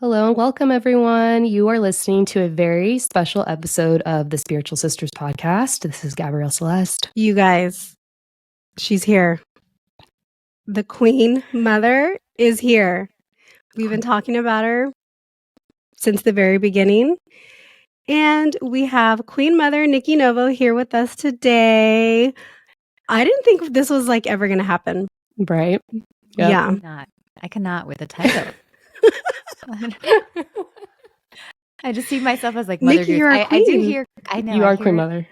Hello and welcome, everyone. You are listening to a very special episode of the Spiritual Sisters podcast. This is Gabrielle Celeste. You guys, she's here. The Queen Mother is here. We've been talking about her since the very beginning. And we have Queen Mother Nikki Novo here with us today. I didn't think this was ever going to happen. Right? Yep. Yeah. I cannot with the title. I just see myself as Mother Nikki, Goose. you're a queen. I do hear. I know you are Queen Mother.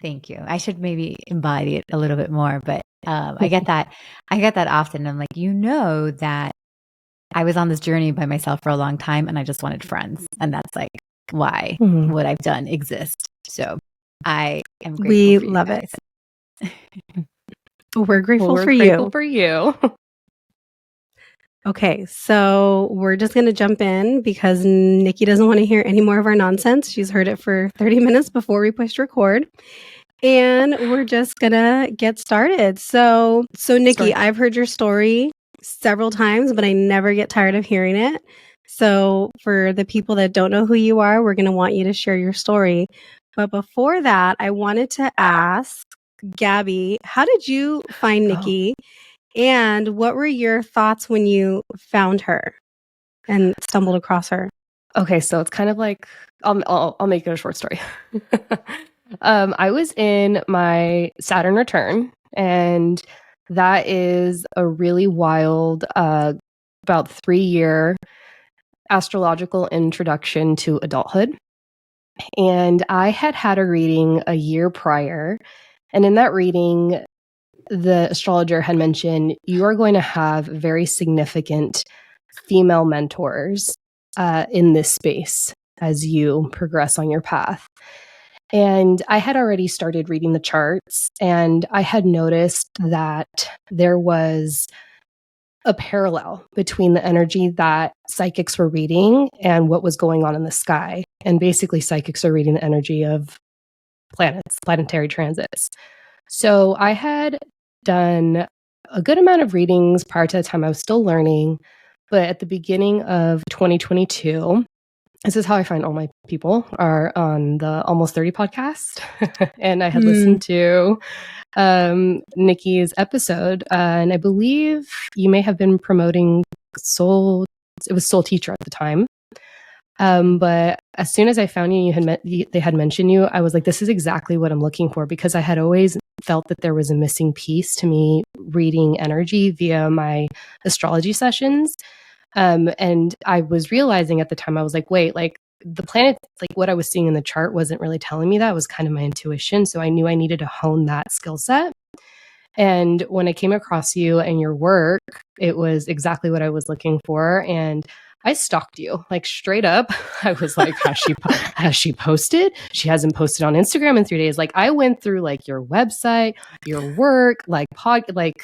Thank you. I should maybe embody it a little bit more, but I get that. I get that often. I'm like, that I was on this journey by myself for a long time, and I just wanted friends, and that's why what I've done exists. So I am grateful. We for you love guys. it. We're grateful We're for grateful you. for you. Okay, so we're just going to jump in because Nikki doesn't want to hear any more of our nonsense. She's heard it for 30 minutes before we pushed record. And we're just going to get started. So Nikki, I've heard your story several times, but I never get tired of hearing it. So for the people that don't know who you are, we're going to want you to share your story. But before that, I wanted to ask Gabby, how did you find Nikki? And what were your thoughts when you found her and stumbled across her? Okay, so it's kind of like I'll make it a short story. I was in my Saturn return, and that is a really wild, about 3-year astrological introduction to adulthood. And I had a reading a year prior, and in that reading, the astrologer had mentioned you are going to have very significant female mentors in this space as you progress on your path. And I had already started reading the charts, and I had noticed that there was a parallel between the energy that psychics were reading and what was going on in the sky. And basically, psychics are reading the energy of planets, planetary transits. So I had done a good amount of readings prior to the time. I was still learning, but at the beginning of 2022, this is how I find all my people are on the Almost 30 podcast. And I had listened to Nikki's episode, and I believe you may have been promoting Soul. It was Soul Teacher at the time. But as soon as I found you, they had mentioned you, I was like, this is exactly what I'm looking for, because I had always felt that there was a missing piece to me reading energy via my astrology sessions. And I was realizing at the time, I was like, wait, the planet, what I was seeing in the chart wasn't really telling me that. It was kind of my intuition. So I knew I needed to hone that skill set. And when I came across you and your work, it was exactly what I was looking for. And I stalked you, straight up. I was like, has she posted? She hasn't posted on Instagram in 3 days. I went through your website, your work, That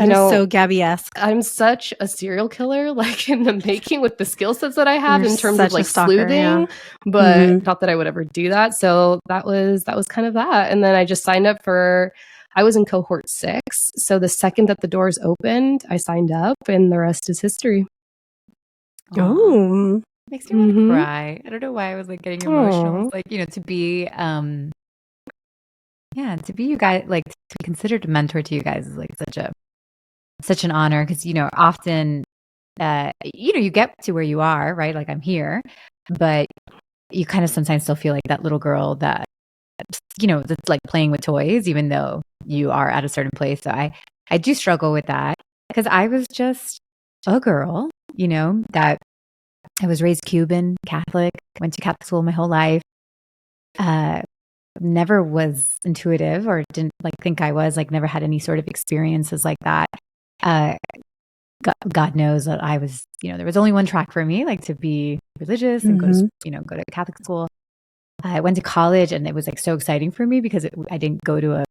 is so Gabby-esque. I'm such a serial killer, in the making, with the skill sets that I have. You're in terms of stalker, sleuthing, yeah. But not that I would ever do that. So that was kind of that. And then I just signed up I was in cohort 6. So the second that the doors opened, I signed up, and the rest is history. Oh, makes me want to cry. I don't know why I was getting emotional. It's to be, to be you guys, to be considered a mentor to you guys is such an honor, because often you get to where you are, right? I'm here, but you kind of sometimes still feel like that little girl that that's playing with toys, even though you are at a certain place. So I do struggle with that, because I was just a girl, that I was raised Cuban, Catholic, went to Catholic school my whole life. Never was intuitive, or didn't think I was, never had any sort of experiences like that. God knows that I was, there was only one track for me, to be religious and go to Catholic school. I went to college, and it was so exciting for me, because I didn't go to a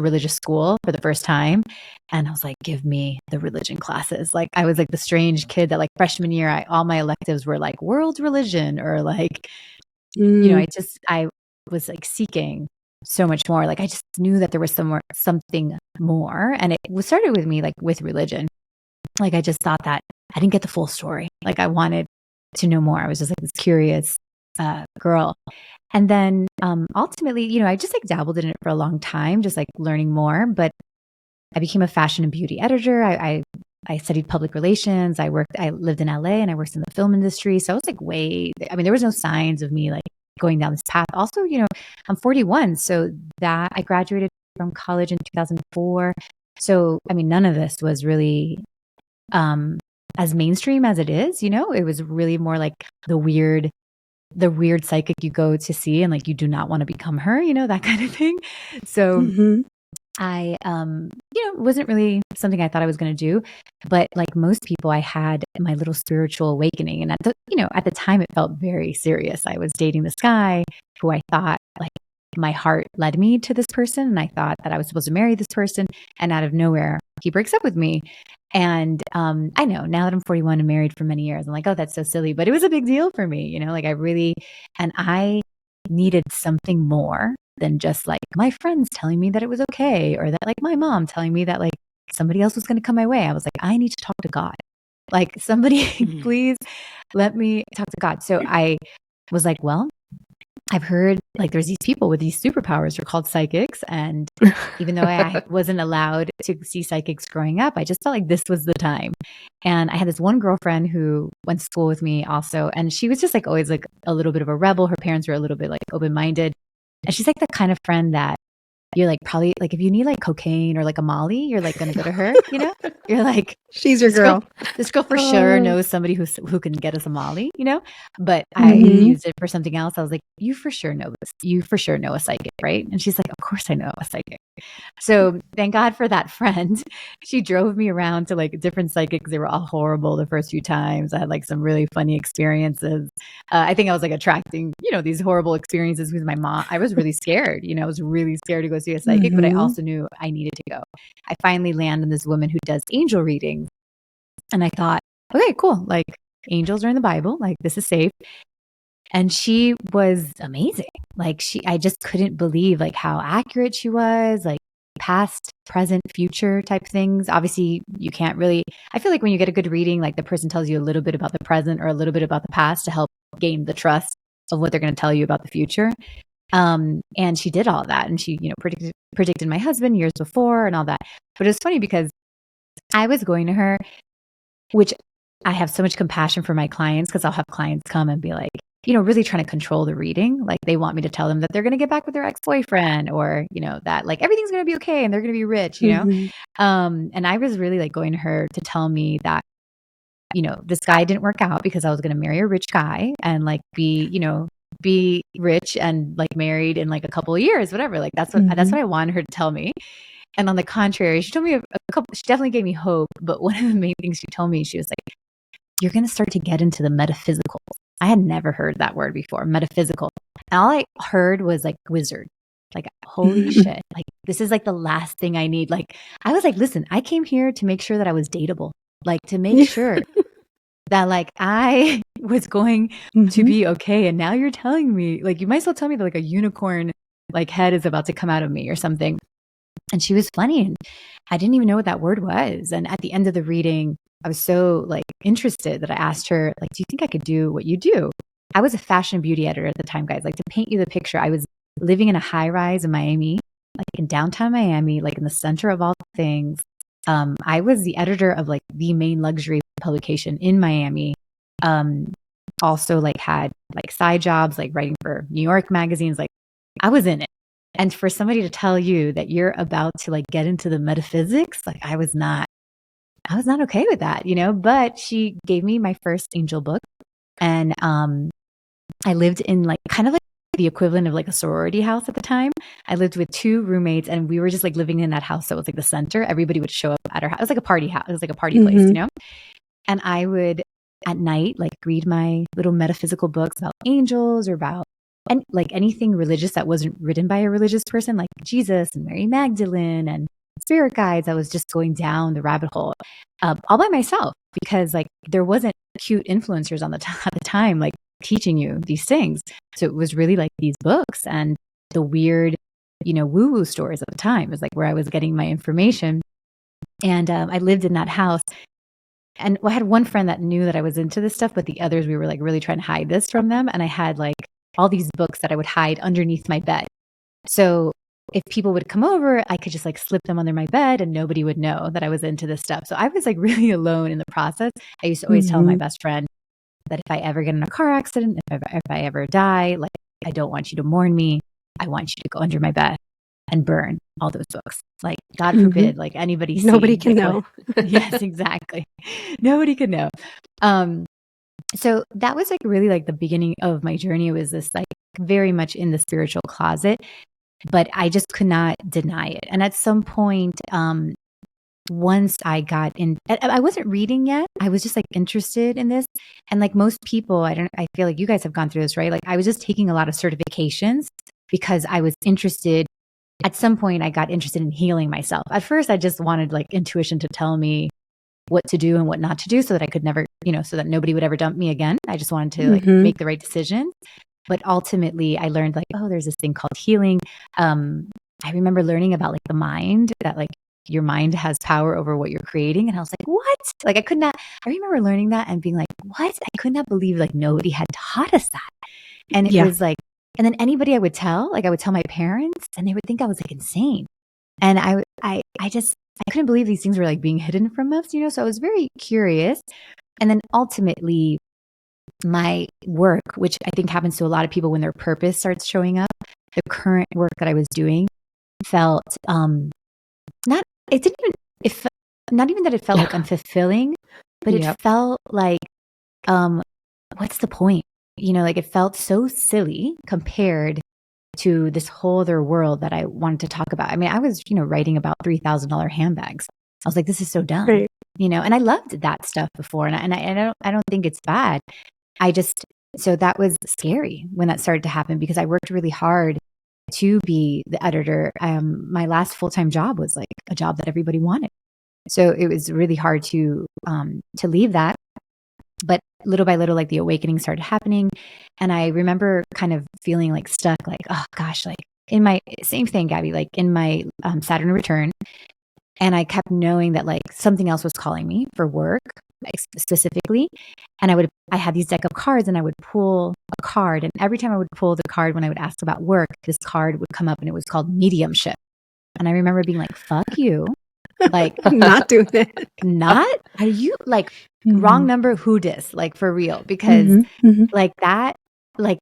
religious school for the first time. And I was like, give me the religion classes. I was the strange kid that freshman year, all my electives were world religion, or I was seeking so much more. I just knew that there was something more. And it started with me, with religion. I just thought that I didn't get the full story. I wanted to know more. I was just like this curious girl. And then ultimately, you know, I just like dabbled in it for a long time, just like learning more. But I became a fashion and beauty editor. I studied public relations. I lived in LA and I worked in the film industry. So I was like there was no signs of me like going down this path. Also, you know, I'm 41. So that I graduated from college in 2004. So, I mean, none of this was really as mainstream as it is, you know, it was really more like the weird psychic you go to see and like you do not want to become her, you know, that kind of thing. So I, you know, it wasn't really something I thought I was going to do, but like most people, I had my little spiritual awakening. And at the time, it felt very serious. I was dating this guy who I thought like my heart led me to this person. And I thought that I was supposed to marry this person. And out of nowhere, he breaks up with me. And I know now that I'm 41 and married for many years, I'm like, oh, that's so silly. But it was a big deal for me, you know, like I needed something more than just like my friends telling me that it was okay, or that like my mom telling me that like somebody else was going to come my way. I was like, I need to talk to God. Like somebody, please let me talk to God. So I was like, well, I've heard like there's these people with these superpowers. They're called psychics. And even though I wasn't allowed to see psychics growing up, I just felt like this was the time. And I had this one girlfriend who went to school with me also. And she was just like always like a little bit of a rebel. Her parents were a little bit like open-minded. And she's like the kind of friend that you're like probably like if you need like cocaine or like a Molly, you're like going to go to her, you know? You're like, she's your girl. This girl for sure knows somebody who can get us a Molly, you know? But I used it for something else. I was like, you for sure know this. You for sure know a psychic, right? And she's like, of course I know a psychic. So thank God for that friend. She drove me around to like different psychics. They were all horrible the first few times. I had like some really funny experiences. I think I was like attracting, you know, these horrible experiences with my mom. I was really scared, you know, I was really scared to go see a psychic, but I also knew I needed to go. I finally landed on this woman who does angel readings. And I thought, okay, cool. Like angels are in the Bible. Like this is safe. And she was amazing. Like I just couldn't believe like how accurate she was, like past, present, future type things. Obviously you can't really, I feel like when you get a good reading, like the person tells you a little bit about the present or a little bit about the past to help gain the trust of what they're going to tell you about the future. And she did all that. And she, you know, predicted my husband years before and all that. But it's funny because I was going to her, which I have so much compassion for my clients because I'll have clients come and be like, you know, really trying to control the reading. Like they want me to tell them that they're going to get back with their ex-boyfriend or, you know, that like everything's going to be okay and they're going to be rich, you know? And I was really like going to her to tell me that, you know, this guy didn't work out because I was going to marry a rich guy and like be rich and like married in like a couple of years, whatever. Like that's what I wanted her to tell me. And on the contrary, she told me she definitely gave me hope. But one of the main things she told me, she was like, you're going to start to get into the metaphysical. I had never heard that word before, metaphysical. And all I heard was like wizard. Like, holy shit. Like, this is like the last thing I need. Like, I was like, listen, I came here to make sure that I was dateable. Like, to make sure that like I was going to be okay. And now you're telling me, like, you might as well tell me that like a unicorn like head is about to come out of me or something. And she was funny. And I didn't even know what that word was. And at the end of the reading, I was so like interested that I asked her, like, do you think I could do what you do? I was a fashion and beauty editor at the time, guys. Like to paint you the picture, I was living in a high rise in Miami, like in downtown Miami, like in the center of all things. I was the editor of like the main luxury publication in Miami. Also like had like side jobs, like writing for New York magazines. Like I was in it. And for somebody to tell you that you're about to like get into the metaphysics, like I was not okay with that, you know, but she gave me my first angel book. And I lived in like kind of like the equivalent of like a sorority house at the time. I lived with two roommates and we were just like living in that house. So it was like the center. Everybody would show up at our house. It was like a party house. It was like a party place, you know? And I would at night like read my little metaphysical books about angels or about like anything religious that wasn't written by a religious person, like Jesus and Mary Magdalene and spirit guides. I was just going down the rabbit hole all by myself because like there wasn't cute influencers at the time, like teaching you these things. So it was really like these books and the weird, you know, woo-woo stores at the time is like where I was getting my information. And I lived in that house. and I had one friend that knew that I was into this stuff, but the others, we were like really trying to hide this from them. And I had like all these books that I would hide underneath my bed. So if people would come over, I could just like slip them under my bed and nobody would know that I was into this stuff. So I was like really alone in the process. I used to always tell my best friend that if I ever get in a car accident, if I ever die, like, I don't want you to mourn me. I want you to go under my bed and burn all those books. Like, God forbid, like anybody see. Nobody can like, know. Yes, exactly. Nobody could know. So that was like really like the beginning of my journey. It was this like very much in the spiritual closet, but I just could not deny it. And at some point, once I got in, I wasn't reading yet. I was just like interested in this. And like most people, I feel like you guys have gone through this, right? Like I was just taking a lot of certifications because I was interested. At some point, I got interested in healing myself. At first, I just wanted like intuition to tell me what to do and what not to do so that I could never, so that nobody would ever dump me again. I just wanted to like make the right decision. But ultimately, I learned like, oh, there's this thing called healing. I remember learning about like the mind, that like your mind has power over what you're creating. And I was like, what? Like I remember learning that and being like, what? I could not believe like nobody had taught us that. And it was like, and then anybody I would tell my parents and they would think I was like insane. And I couldn't believe these things were like being hidden from us, so I was very curious. And then ultimately my work, which I think happens to a lot of people when their purpose starts showing up, the current work that I was doing felt, not even that it felt like unfulfilling, but it felt like, what's the point? Like it felt so silly compared to this whole other world that I wanted to talk about. I mean, I was, writing about $3,000 handbags. I was like, this is so dumb, Right. and I loved that stuff before. And I don't think it's bad. So that was scary when that started to happen because I worked really hard to be the editor. My last full-time job was like a job that everybody wanted. So it was really hard to leave that. But little by little, like the awakening started happening. And I remember kind of feeling like stuck, like, oh gosh, like in my same thing, Gabby, like in my Saturn return. And I kept knowing that like something else was calling me for work specifically. And I had these deck of cards and I would pull a card. And every time I would pull the card when I would ask about work, this card would come up and it was called mediumship. And I remember being like, fuck you. Like not doing it. Are you like wrong number? Who dis? Like for real? Because like that, like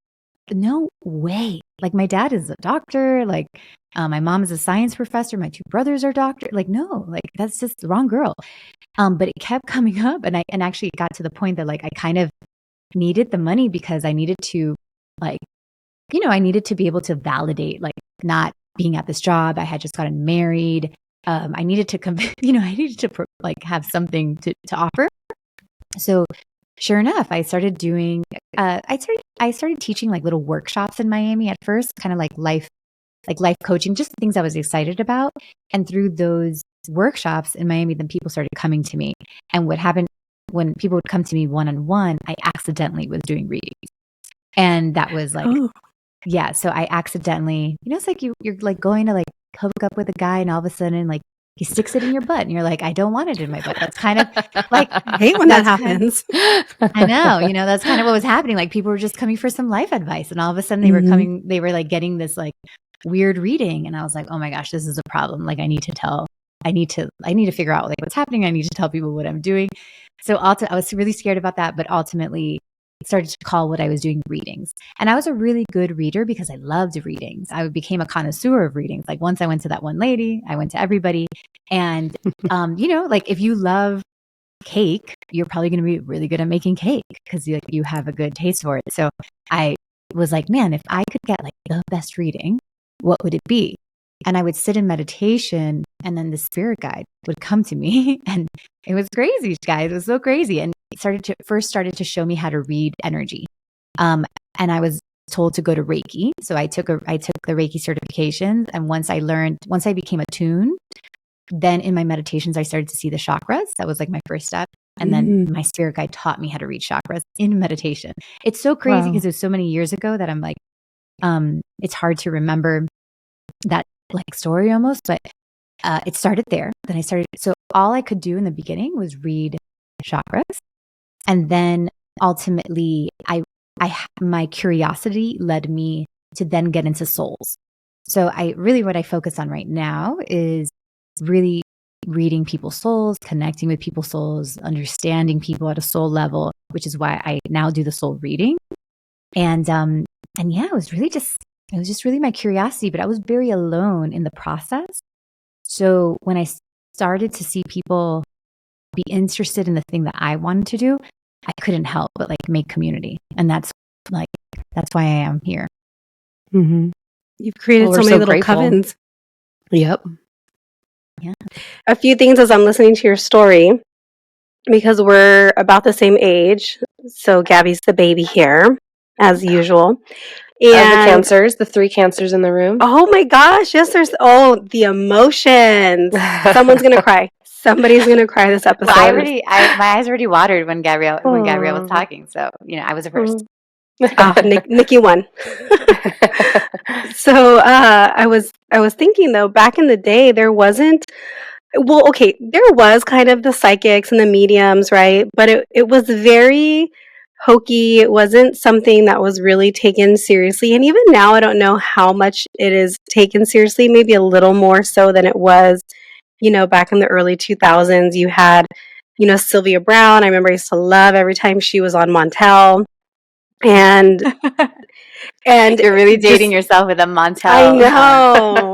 no way. Like my dad is a doctor. Like my mom is a science professor. My two brothers are doctors. Like no, like that's just the wrong girl. But it kept coming up, and actually got to the point that like I kind of needed the money because I needed to like, I needed to be able to validate like not being at this job. I had just gotten married. I needed to like have something to offer. So sure enough, I started doing, I started teaching like little workshops in Miami at first, kind of like life coaching, just things I was excited about. And through those workshops in Miami, then people started coming to me. And what happened when people would come to me one-on-one, I accidentally was doing readings. And that was like, so I accidentally, it's like you're like going to like hook up with a guy and all of a sudden like he sticks it in your butt and you're like, I don't want it in my butt. That's kind of like, I hate when that happens. I know, that's kind of what was happening. Like people were just coming for some life advice and all of a sudden they were like getting this like weird reading. And I was like, oh my gosh, this is a problem. Like I need to figure out like what's happening. I need to tell people what I'm doing. So I was really scared about that, but ultimately started to call what I was doing readings. And I was a really good reader because I loved readings. I became a connoisseur of readings. Like once I went to that one lady, I went to everybody. And, like if you love cake, you're probably going to be really good at making cake because you have a good taste for it. So I was like, man, if I could get like the best reading, what would it be? And I would sit in meditation and then the spirit guide would come to me and it was crazy, guys. It was so crazy. And it first started to show me how to read energy. And I was told to go to Reiki. So I took the Reiki certifications. And once I became attuned, then in my meditations, I started to see the chakras. That was like my first step. And then my spirit guide taught me how to read chakras in meditation. It's so crazy because it was so many years ago that I'm like, it's hard to remember that like story almost, but it started there. So all I could do in the beginning was read chakras. And then ultimately, my curiosity led me to then get into souls. So what I focus on right now is really reading people's souls, connecting with people's souls, understanding people at a soul level, which is why I now do the soul reading. And yeah, it was just really my curiosity, but I was very alone in the process. So when I started to see people be interested in the thing that I wanted to do, I couldn't help but like make community. And that's why I am here. Mm-hmm. You've created so many little covens. Yep. Yeah. A few things as I'm listening to your story, because we're about the same age. So Gabby's the baby here, as usual. And the 3 cancers in the room. Oh my gosh, yes, the emotions. Someone's going to cry. Somebody's going to cry this episode. Well, my eyes already watered when Gabrielle was talking. So, I was the first. Nikki won. So I was thinking though, back in the day, there was kind of the psychics and the mediums, right? But it was very hokey. It wasn't something that was really taken seriously. And even now, I don't know how much it is taken seriously, maybe a little more so than it was, back in the early 2000s. You had, Sylvia Brown. I remember I used to love every time she was on Montel. And you're really dating yourself with a Montel.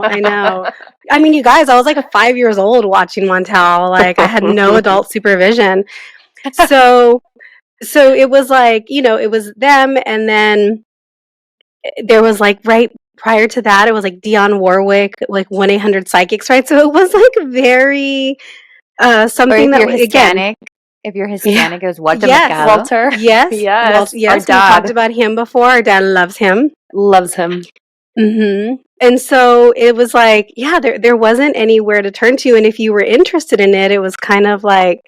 I know. I mean, you guys, I was like 5 years old watching Montel. Like I had no adult supervision. So it was like, it was them. And then there was like right prior to that, it was like Dionne Warwick, like 1-800-Psychics, right? So it was like very something that, Hispanic. If you're Hispanic, it was Walter. Walter. Yes. Yes. We talked about him before. Our dad loves him. Mm-hmm. And so it was like, there wasn't anywhere to turn to. And if you were interested in it, it was kind of like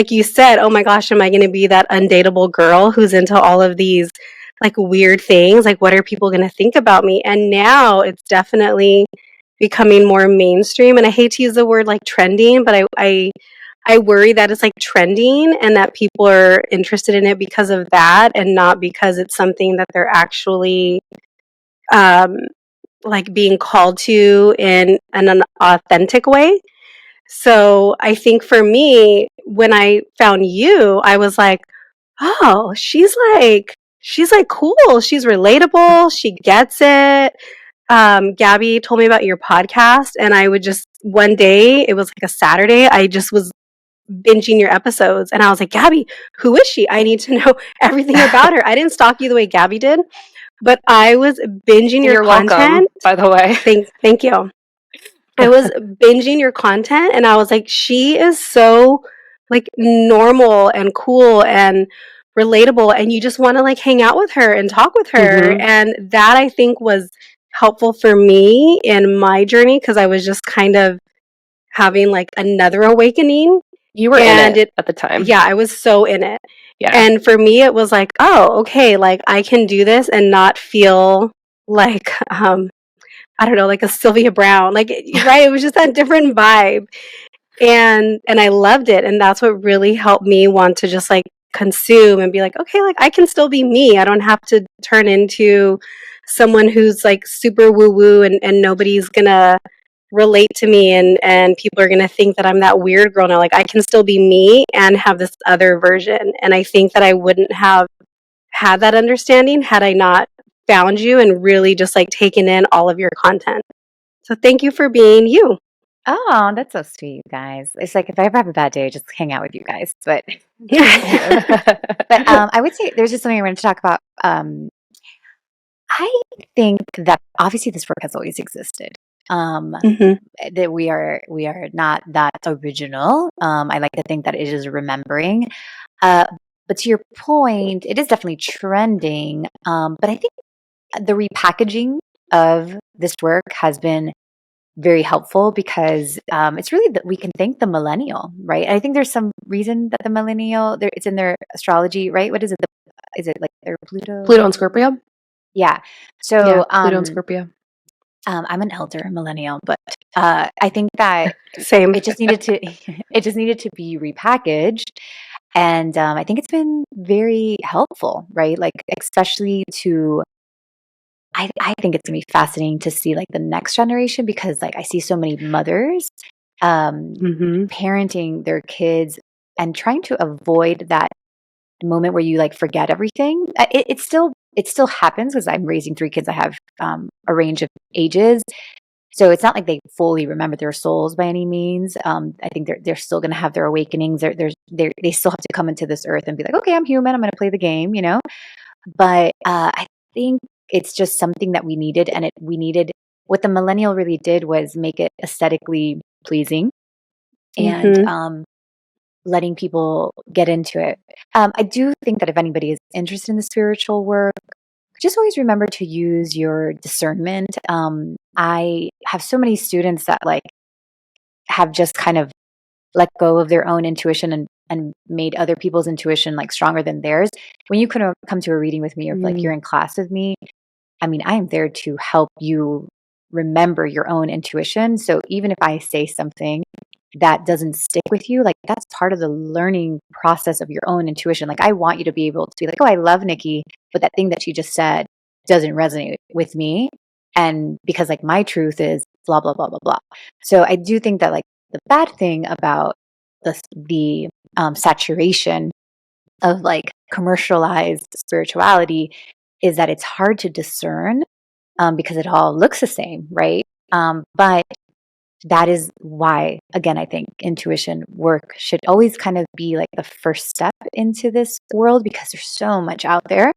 you said, oh my gosh, am I going to be that undateable girl who's into all of these like weird things? Like, what are people going to think about me? And now it's definitely becoming more mainstream. And I hate to use the word like trending, but I worry that it's like trending and that people are interested in it because of that and not because it's something that they're actually like being called to in an authentic way. So I think for me, when I found you, I was like, oh, she's like cool. She's relatable. She gets it. Gabby told me about your podcast, and I would just, one day, it was like a Saturday, I just was binging your episodes, and I was like, Gabby, who is she? I need to know everything about her. I didn't stalk you the way Gabby did, but I was binging your content. Welcome, by the way. Thank you. I was binging your content, and I was like, she is so like normal and cool and relatable, and you just want to like hang out with her and talk with her. Mm-hmm. And that I think was helpful for me in my journey, because I was just kind of having like another awakening. You were in it at the time. Yeah, I was so in it. Yeah. And for me, it was like, oh, okay, like I can do this and not feel like, I don't know, like a Sylvia Brown, like, right? It was just that different vibe. And I loved it. And that's what really helped me want to just like consume and be like, okay, like I can still be me. I don't have to turn into someone who's like super woo woo and nobody's gonna relate to me and people are gonna think that I'm that weird girl now. Like I can still be me and have this other version. And I think that I wouldn't have had that understanding had I not found you and really just like taken in all of your content. So thank you for being you. Oh, that's so sweet, guys. It's like if I ever have a bad day, just hang out with you guys. But I would say there's just something I wanted to talk about. I think that obviously this work has always existed. That we are not that original. I like to think that it is remembering. But to your point, it is definitely trending. But I think the repackaging of this work has been very helpful because it's really that we can thank the millennial, right? And I think there's some reason that the millennial, it's in their astrology, right? What is it? Is it like their Pluto and Scorpio? Yeah. So Pluto and Scorpio. I'm an elder millennial, but I think that same. It just needed to be repackaged. And I think it's been very helpful, right? Like, especially I think it's gonna be fascinating to see like the next generation, because like I see so many mothers parenting their kids and trying to avoid that moment where you like forget everything. It still happens because I'm raising 3 kids. I have a range of ages, so it's not like they fully remember their souls by any means. I think they're still going to have their awakenings. They still have to come into this earth and be like, okay, I'm human. I'm going to play the game, you know. But I think it's just something that we needed, and we needed. What the millennial really did was make it aesthetically pleasing, and letting people get into it. I do think that if anybody is interested in the spiritual work, just always remember to use your discernment. I have so many students that like have just kind of let go of their own intuition and made other people's intuition like stronger than theirs. When you can come to a reading with me, or like you're in class with me, I mean, I am there to help you remember your own intuition. So even if I say something that doesn't stick with you, like that's part of the learning process of your own intuition. Like I want you to be able to be like, oh, I love Nikki, but that thing that she just said doesn't resonate with me. And because like my truth is blah, blah, blah, blah, blah. So I do think that like the bad thing about the saturation of like commercialized spirituality is that it's hard to discern, because it all looks the same, right? But that is why, again, I think intuition work should always kind of be like the first step into this world, because there's so much out there,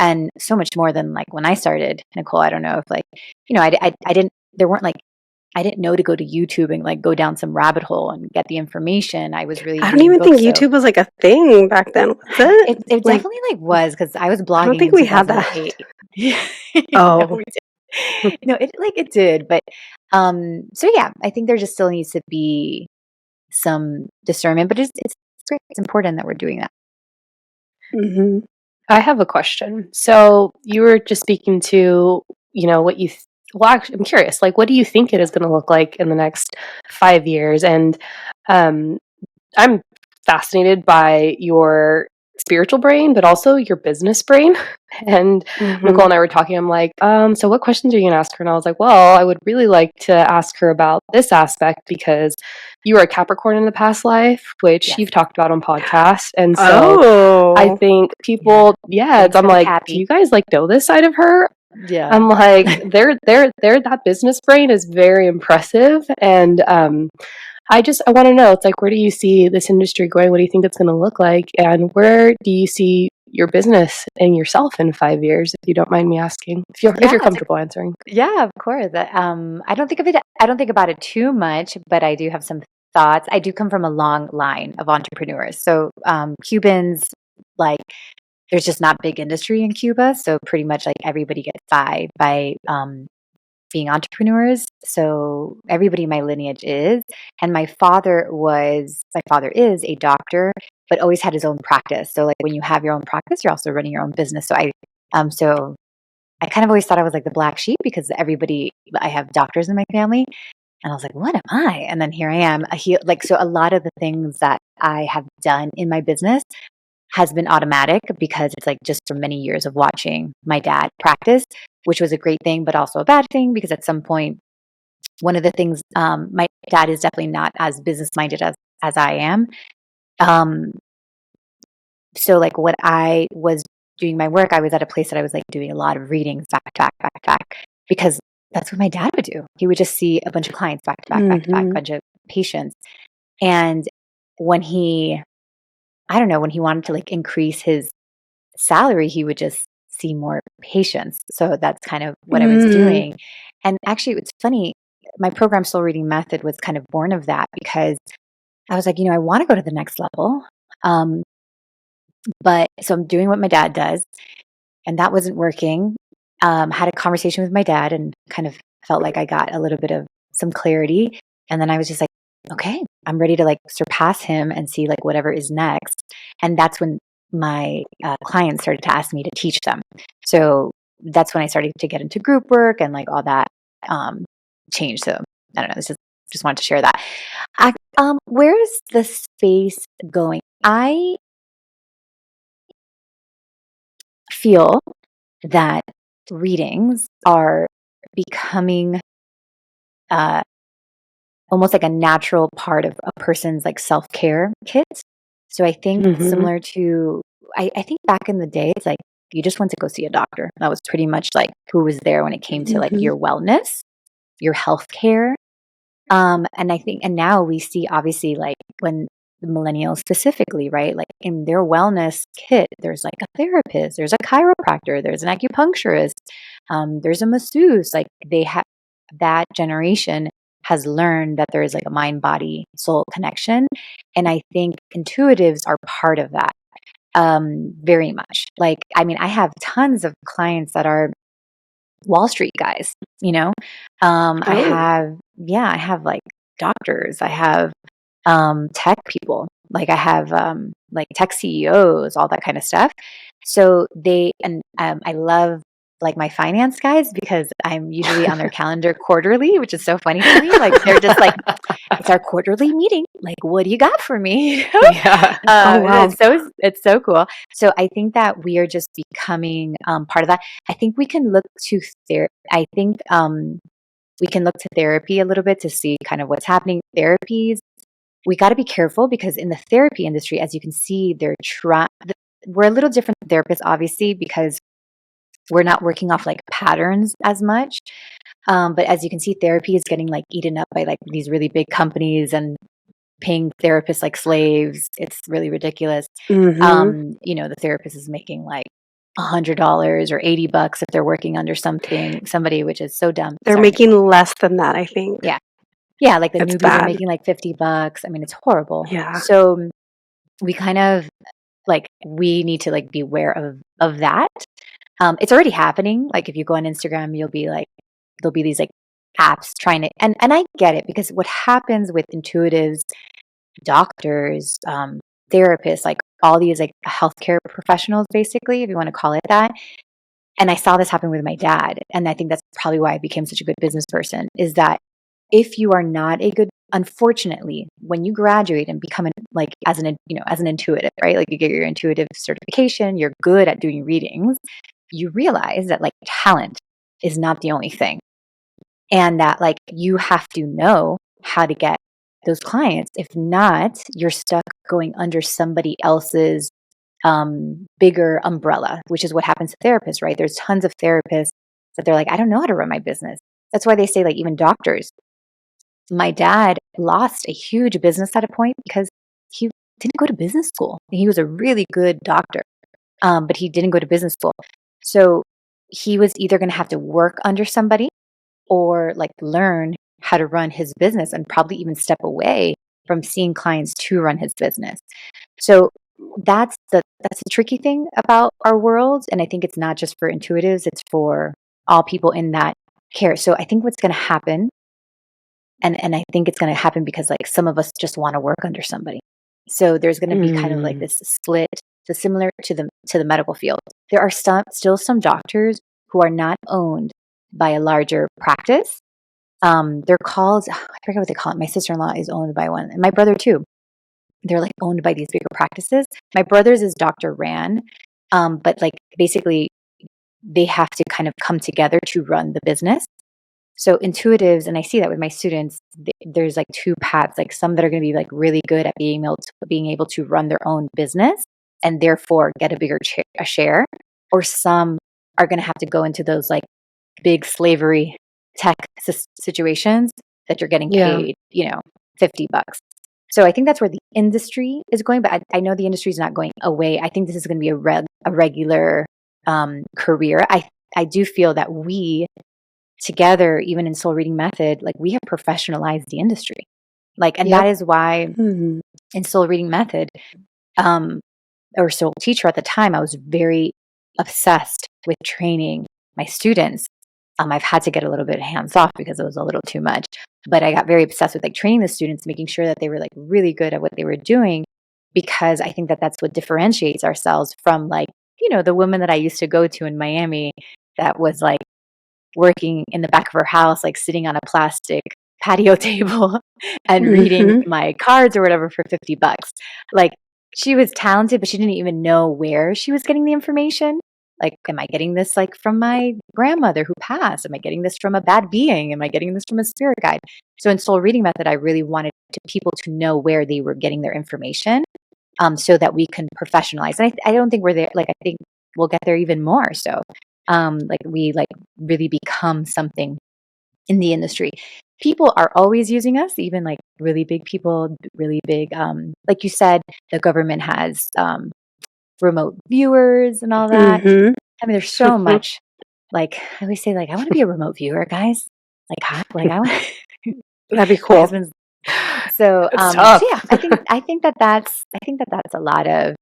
and so much more than like when I started, Nichole. I don't know if like, you know, I didn't, there weren't like, I didn't know to go to YouTube and like go down some rabbit hole and get the information. I was really I don't reading even think books. So YouTube was like a thing back then, was it? it Like, definitely like was, because I was I don't blogging think in we had that. 2008. No, Oh, we did. No, it did, but so yeah, I think there just still needs to be some discernment, but it's great. It's important that we're doing that. hmm I have a question. So you were just speaking to, what you, well, actually, I'm curious, like, what do you think it is going to look like in the next 5 years? And um, I'm fascinated by your spiritual brain, but also your business brain. And Nichole and I were talking. I'm like, so what questions are you going to ask her? And I was like, well, I would really like to ask her about this aspect, because you were a Capricorn in the past life, which Yes. you've talked about on podcasts. And so Oh, I think people, Getting I'm so like, happy. do you guys like know this side of her? Yeah. I'm like, that business brain is very impressive. And I want to know, it's like, where do you see this industry going? What do you think it's going to look like? And where do you see your business and yourself in 5 years, if you don't mind me asking, if you're comfortable answering? Yeah, of course. I don't think of it. I don't think about it too much, but I do have some thoughts. I do come from a long line of entrepreneurs. So Cubans, like, there's just not big industry in Cuba, so pretty much like everybody gets by being entrepreneurs. So everybody in my lineage is, and my father is a doctor, but always had his own practice. So like when you have your own practice, you're also running your own business. So I kind of always thought I was like the black sheep, because I have doctors in my family. And I was like, what am I? And then here I am. So a lot of the things that I have done in my business has been automatic, because it's like just from many years of watching my dad practice, which was a great thing, but also a bad thing, because at some point, one of the things, my dad is definitely not as business minded as I am. Um, so like what I was doing my work, I was at a place that I was like doing a lot of readings back to back, back to back, because that's what my dad would do. He would just see a bunch of clients back to back, back to back, a bunch of patients. And when I don't know, when he wanted to like increase his salary, he would just see more patients. So that's kind of what I was doing. And actually, it's funny, my program Soul Reading Method was kind of born of that, because I was like, I want to go to the next level. But so I'm doing what my dad does, and that wasn't working. Had a conversation with my dad and kind of felt like I got a little bit of some clarity. And then I was just like, okay, I'm ready to like surpass him and see like whatever is next. And that's when my clients started to ask me to teach them. So that's when I started to get into group work and like all that changed. So I don't know. It's just wanted to share that. Where is the space going? I feel that readings are becoming almost like a natural part of a person's like self-care kit. So I think similar to, I think back in the day, it's like you just went to go see a doctor. That was pretty much like who was there when it came to like your wellness, your health care. And I think, and now we see obviously like when the millennials specifically, right? Like in their wellness kit, there's like a therapist, there's a chiropractor, there's an acupuncturist, there's a masseuse. Like they have, that generation has learned that there is like a mind, body, soul connection. And I think intuitives are part of that. Very much. Like, I mean, I have tons of clients that are Wall Street guys, you know? I have like doctors, I have tech people, like I have like tech CEOs, all that kind of stuff. So I love like my finance guys because I'm usually on their calendar quarterly, which is so funny to me. Like they're just like, it's our quarterly meeting. Like, what do you got for me? Yeah. Oh, wow. It's so cool. So I think that we are just becoming part of that. I think we can look to we can look to therapy a little bit to see kind of what's happening. Therapies, we got to be careful because in the therapy industry, as you can see, we're a little different than therapists, obviously, because we're not working off like patterns as much. But as you can see, therapy is getting like eaten up by like these really big companies and paying therapists like slaves. It's really ridiculous. You know, the therapist is making like $100 or $80 if they're working under somebody, which is so dumb. They're making less than that, I think. Yeah, like the It's newbies bad. are making like $50. I mean, it's horrible. Yeah. So we kind of like we need to like be aware of that. It's already happening. Like if you go on Instagram, you'll be like there'll be these like apps trying to and I get it because what happens with intuitives, doctors, therapists, like all these like healthcare professionals, basically, if you want to call it that. And I saw this happen with my dad, and I think that's probably why I became such a good business person. Is that if you are not unfortunately, when you graduate and become as an intuitive, right? Like you get your intuitive certification, you're good at doing readings, you realize that like talent is not the only thing. And that like you have to know how to get those clients. If not, you're stuck going under somebody else's bigger umbrella, which is what happens to therapists, right? There's tons of therapists that they're like, I don't know how to run my business. That's why they say like even doctors. My dad lost a huge business at a point because he didn't go to business school. He was a really good doctor, but he didn't go to business school. So he was either going to have to work under somebody or like learn how to run his business and probably even step away from seeing clients to run his business. So that's the tricky thing about our world. And I think it's not just for intuitives, it's for all people in that care. So I think what's going to happen, and I think it's going to happen because like some of us just want to work under somebody. So there's going to be kind of like this split, so similar to the medical field. There are still some doctors who are not owned by a larger practice. They're called, I forget what they call it. My sister-in-law is owned by one, and my brother too. They're like owned by these bigger practices. My brother's is Dr. Rand, but like basically they have to kind of come together to run the business. So intuitives, and I see that with my students, there's like two paths, like some that are going to be like really good at being able to run their own business and therefore get a bigger share, or some are going to have to go into those like big slavery tech situations that you're getting paid, $50. So I think that's where the industry is going, but I know the industry is not going away. I think this is going to be a regular career. I do feel that we together, even in Soul Reading Method, like we have professionalized the industry. Like, and that is why in Soul Reading Method, or Soul Teacher at the time, I was very obsessed with training my students. I've had to get a little bit hands off because it was a little too much, but I got very obsessed with like training the students, making sure that they were like really good at what they were doing, because I think that that's what differentiates ourselves from like, the woman that I used to go to in Miami that was like working in the back of her house, like sitting on a plastic patio table and reading my cards or whatever for $50. Like she was talented, but she didn't even know where she was getting the information. Like, am I getting this like from my grandmother who passed? Am I getting this from a bad being? Am I getting this from a spirit guide? So in soul reading method, I really wanted people to know where they were getting their information, so that we can professionalize. And I don't think we're there. Like, I think we'll get there even more. So, like we like really become something in the industry. People are always using us, even like really big people, really big. Like you said, the government has remote viewers and all that. Mm-hmm. I mean, there's so much. Like I always say, like I want to be a remote viewer, guys. Like I want. That'd be My cool. husband's so It's so tough. yeah. I think that's a lot of.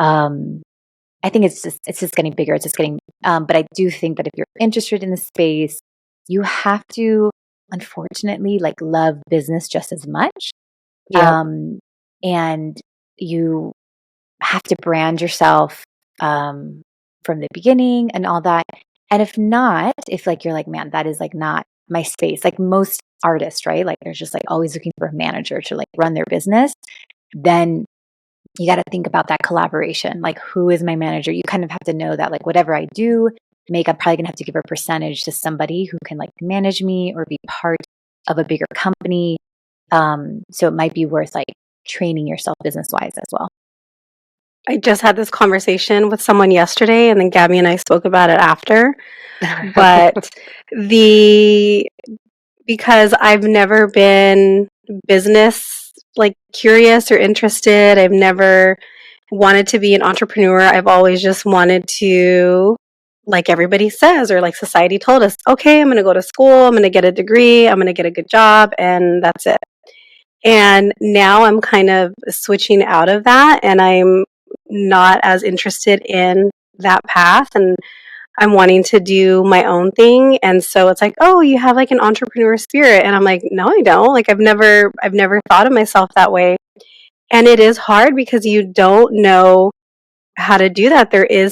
I think it's just getting bigger. It's just getting. But I do think that if you're interested in the space, you have to, unfortunately, like love business just as much. Yep. And you have to brand yourself from the beginning and all that. And if not, if like you're like, man, that is like not my space, like most artists, right? Like they're just like always looking for a manager to like run their business, then you got to think about that collaboration. Like, who is my manager? You kind of have to know that like whatever I do make, I'm probably gonna have to give a percentage to somebody who can like manage me or be part of a bigger company. So it might be worth like training yourself business wise as well. I just had this conversation with someone yesterday, and then Gabby and I spoke about it after. But because I've never been business like curious or interested, I've never wanted to be an entrepreneur. I've always just wanted to, like everybody says, or like society told us, okay, I'm going to go to school, I'm going to get a degree, I'm going to get a good job, and that's it. And now I'm kind of switching out of that, and I'm not as interested in that path, and I'm wanting to do my own thing. And so it's like, oh, you have like an entrepreneur spirit. And I'm like, no, I don't. Like I've never thought of myself that way. And it is hard because you don't know how to do that. There are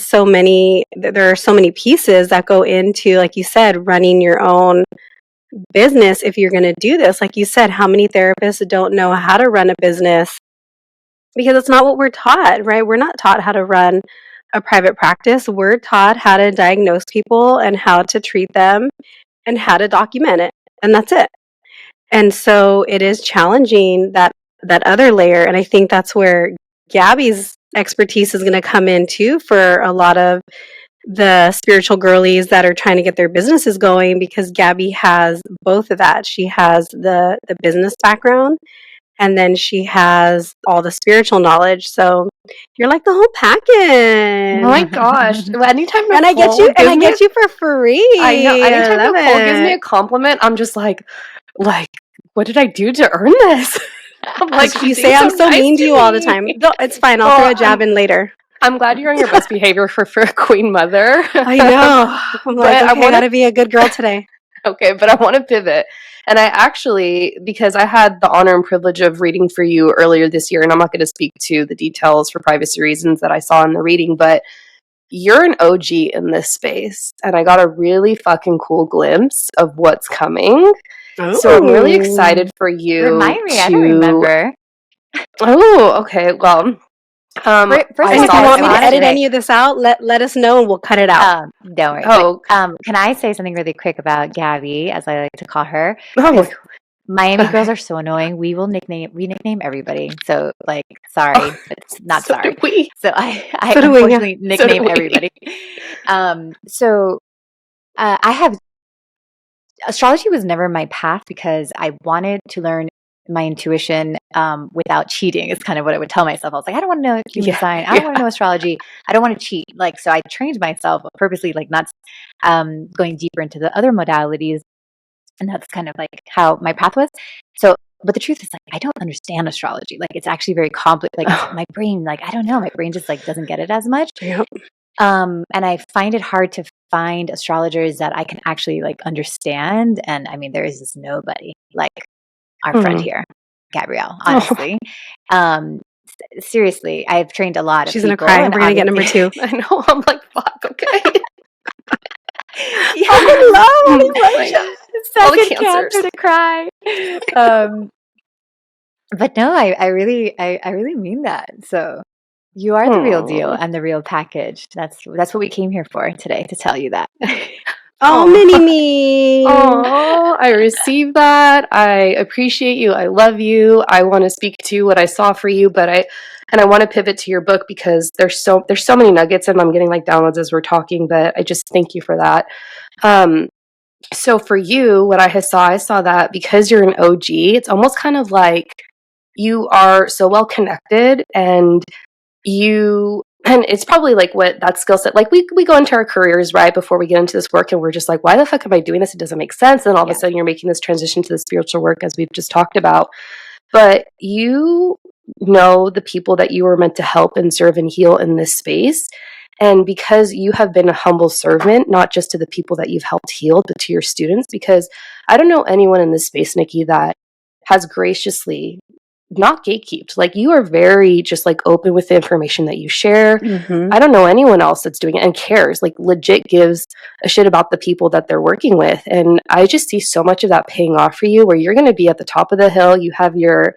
so many pieces that go into, like you said, running your own business. If you're going to do this, like you said, how many therapists don't know how to run a business? Because it's not what we're taught, right? We're not taught how to run a private practice. We're taught how to diagnose people and how to treat them and how to document it. And that's it. And so it is challenging that other layer. And I think that's where Gabby's expertise is going to come in too for a lot of the spiritual girlies that are trying to get their businesses going, because Gabby has both of that. She has the business background, and then she has all the spiritual knowledge. So you're like the whole package. Oh my gosh! Anytime And I get you for free. I know. Anytime I love Nichole gives me it. a compliment, I'm just like, what did I do to earn this? I'm like, You she's say I'm so nice mean to you all the me. time. No, it's fine. I'll Well, throw a jab in later. I'm glad you're on your best behavior for a queen mother. I know. I'm like, But I okay, I gotta be a good girl today. Okay, but I want to pivot. And I actually, because I had the honor and privilege of reading for you earlier this year, and I'm not going to speak to the details for privacy reasons that I saw in the reading, but you're an OG in this space. And I got a really fucking cool glimpse of what's coming. So I'm really excited for you. Remind me, I don't remember. Oh, okay. Well, First And if you want me to edit any of this out, let us know and we'll cut it out. Don't worry. Oh, But, can I say something really quick about Gabby, as I like to call her? oh, Miami girls are so annoying. We nickname everybody. So like, sorry, but it's not so sorry. do we. So I So do we, yeah. unfortunately So do nickname we. everybody. I have astrology was never my path because I wanted to learn my intuition without cheating. Is kind of what I would tell myself. I was like, I don't want to know human design. I don't want to know astrology. I don't want to cheat. Like, so I trained myself purposely, like not going deeper into the other modalities. And that's kind of like how my path was. So, but the truth is, like, I don't understand astrology. Like, it's actually very complex. Like, my brain, like, I don't know, my brain just like doesn't get it as much. Yep. And I find it hard to find astrologers that I can actually like understand. And I mean, there is just nobody like our friend here, Gabrielle. Honestly, seriously, I've trained a lot of She's people. gonna cry. We're gonna get number 2. I know. I'm like, fuck. Okay. Yeah. Oh, All the Second cancers. cancer to cry. But no, I really mean that. So You are the real deal Aw. and the real package. That's what we came here for today, to tell you that. Oh, Aw. mini me. Oh, I received that. I appreciate you. I love you. I want to speak to what I saw for you, but I want to pivot to your book because there's so many nuggets and I'm getting like downloads as we're talking, but I just thank you for that. So for you, what I saw that because you're an OG, it's almost kind of like you are so well connected and it's probably like what that skill set, like we go into our careers right before we get into this work and we're just like, why the fuck am I doing this? It doesn't make sense. And all of a sudden you're making this transition to the spiritual work as we've just talked about. But you know the people that you were meant to help and serve and heal in this space. And because you have been a humble servant, not just to the people that you've helped heal, but to your students, because I don't know anyone in this space, Nikki, that has graciously not gatekept. Like you are very just like open with the information that you share. I don't know anyone else that's doing it and cares, like legit gives a shit about the people that they're working with. And I just see so much of that paying off for you where you're going to be at the top of the hill. You have your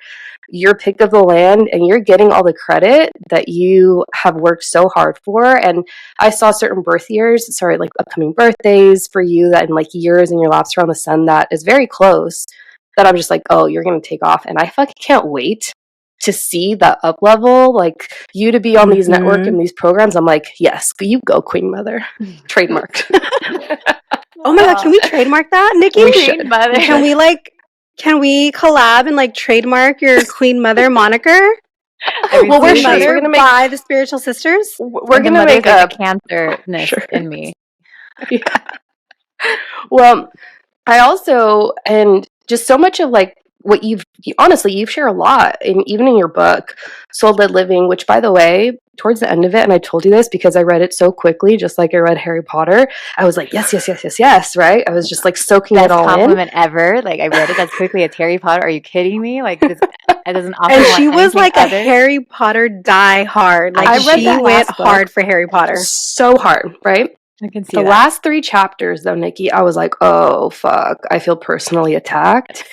pick of the land and you're getting all the credit that you have worked so hard for. And I saw certain like upcoming birthdays for you that in like years in your laps around the sun that is very close, that I'm just like, oh, you're going to take off. And I fucking can't wait to see that up level, like you to be on these network and these programs. I'm like, yes, you go, Queen Mother. Trademarked. Oh my God, can we trademark that, Nikki? We Queen should. Mother. Can we collab and like trademark your Queen Mother moniker? Well, we're Queen sure Mother we're gonna make by the Spiritual Sisters. we're And the gonna mother's make like a the cancerness Sure. in me. Yeah. Well, I also, and just so much of like what honestly, you've shared a lot, even in your book, Soul Led Living, which by the way, towards the end of it, and I told you this because I read it so quickly, just like I read Harry Potter, I was like, yes, yes, yes, yes, yes, right? I was just like soaking Best it all compliment ever. Like I read it as quickly as Harry Potter. Are you kidding me? Like this, it doesn't offer And want she was anything like other. a Harry Potter die hard. Like I read she that went last book. hard for Harry in. Potter. So hard, right? I can see The that. last 3 chapters, though, Nikki, I was like, oh, fuck, I feel personally attacked.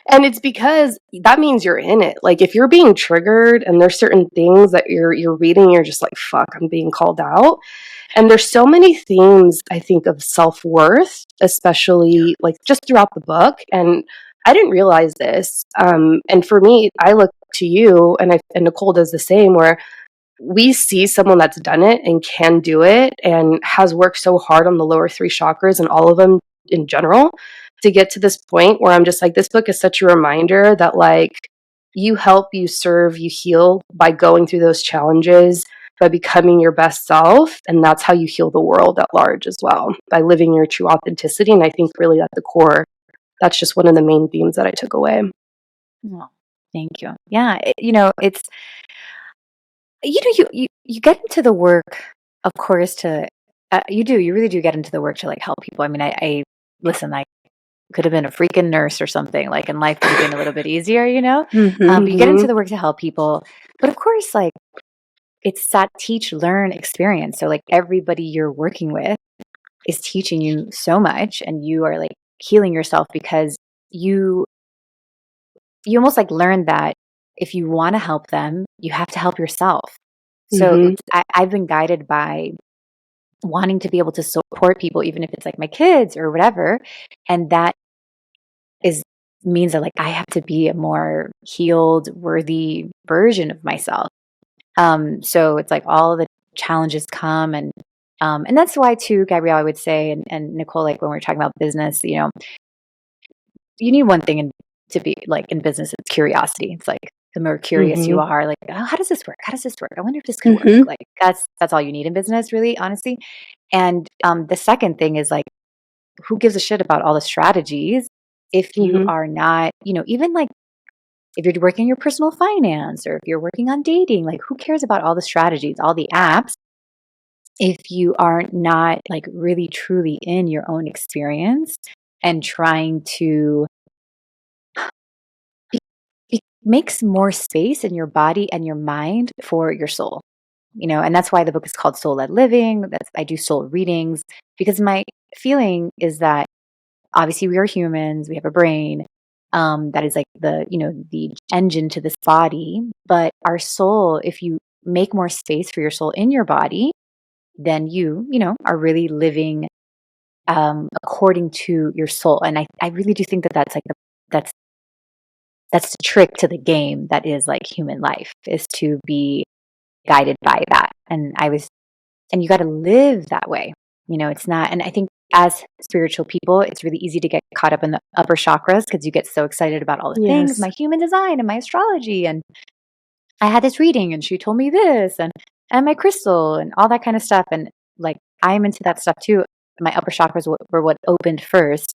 And it's because that means you're in it. Like if you're being triggered and there's certain things that you're reading, you're just like, fuck, I'm being called out. And there's so many themes, I think, of self-worth, especially like just throughout the book. And I didn't realize this. And for me, I look to you and Nichole does the same, where we see someone that's done it and can do it and has worked so hard on the lower 3 chakras and all of them in general to get to this point where I'm just like, this book is such a reminder that like you help, you serve, you heal by going through those challenges, by becoming your best self. And that's how you heal the world at large as well, by living your true authenticity. And I think really at the core, that's just one of the main themes that I took away. Oh, thank you. Yeah. It's, you get into the work, of course, to, you really do get into the work to like help people. I mean, I listen, I could have been a freaking nurse or something, like, and life could have been a little bit easier, but you get into the work to help people. But of course, like, it's that teach, learn experience. So like everybody you're working with is teaching you so much and you are like healing yourself because you almost like learn that if you want to help them, you have to help yourself. So I've been guided by wanting to be able to support people, even if it's like my kids or whatever. And that means that like I have to be a more healed, worthy version of myself. So it's like all the challenges come and that's why too, Gabrielle, I would say, and Nichole, like when we're talking about business, you need one thing to be like in business, it's curiosity. It's like the more curious you are, like, oh, how does this work? How does this work? I wonder if this could work. Like that's all you need in business, really, honestly. And the second thing is like, who gives a shit about all the strategies if you are not, even like if you're working your personal finance or if you're working on dating, like who cares about all the strategies, all the apps, if you are not like really truly in your own experience and trying to make some more space in your body and your mind for your soul, and that's why the book is called Soul Led Living. I do soul readings because my feeling is that obviously we are humans, we have a brain, that is like the engine to this body. But our soul, if you make more space for your soul in your body, then you are really living according to your soul. And I really do think that that's like that's the trick to the game that is like human life, is to be guided by that. And you got to live that way. It's not, and I think as spiritual people, it's really easy to get caught up in the upper chakras because you get so excited about all the things, my human design and my astrology. And I had this reading and she told me this and my crystal and all that kind of stuff. And like, I'm into that stuff too. My upper chakras were what opened first.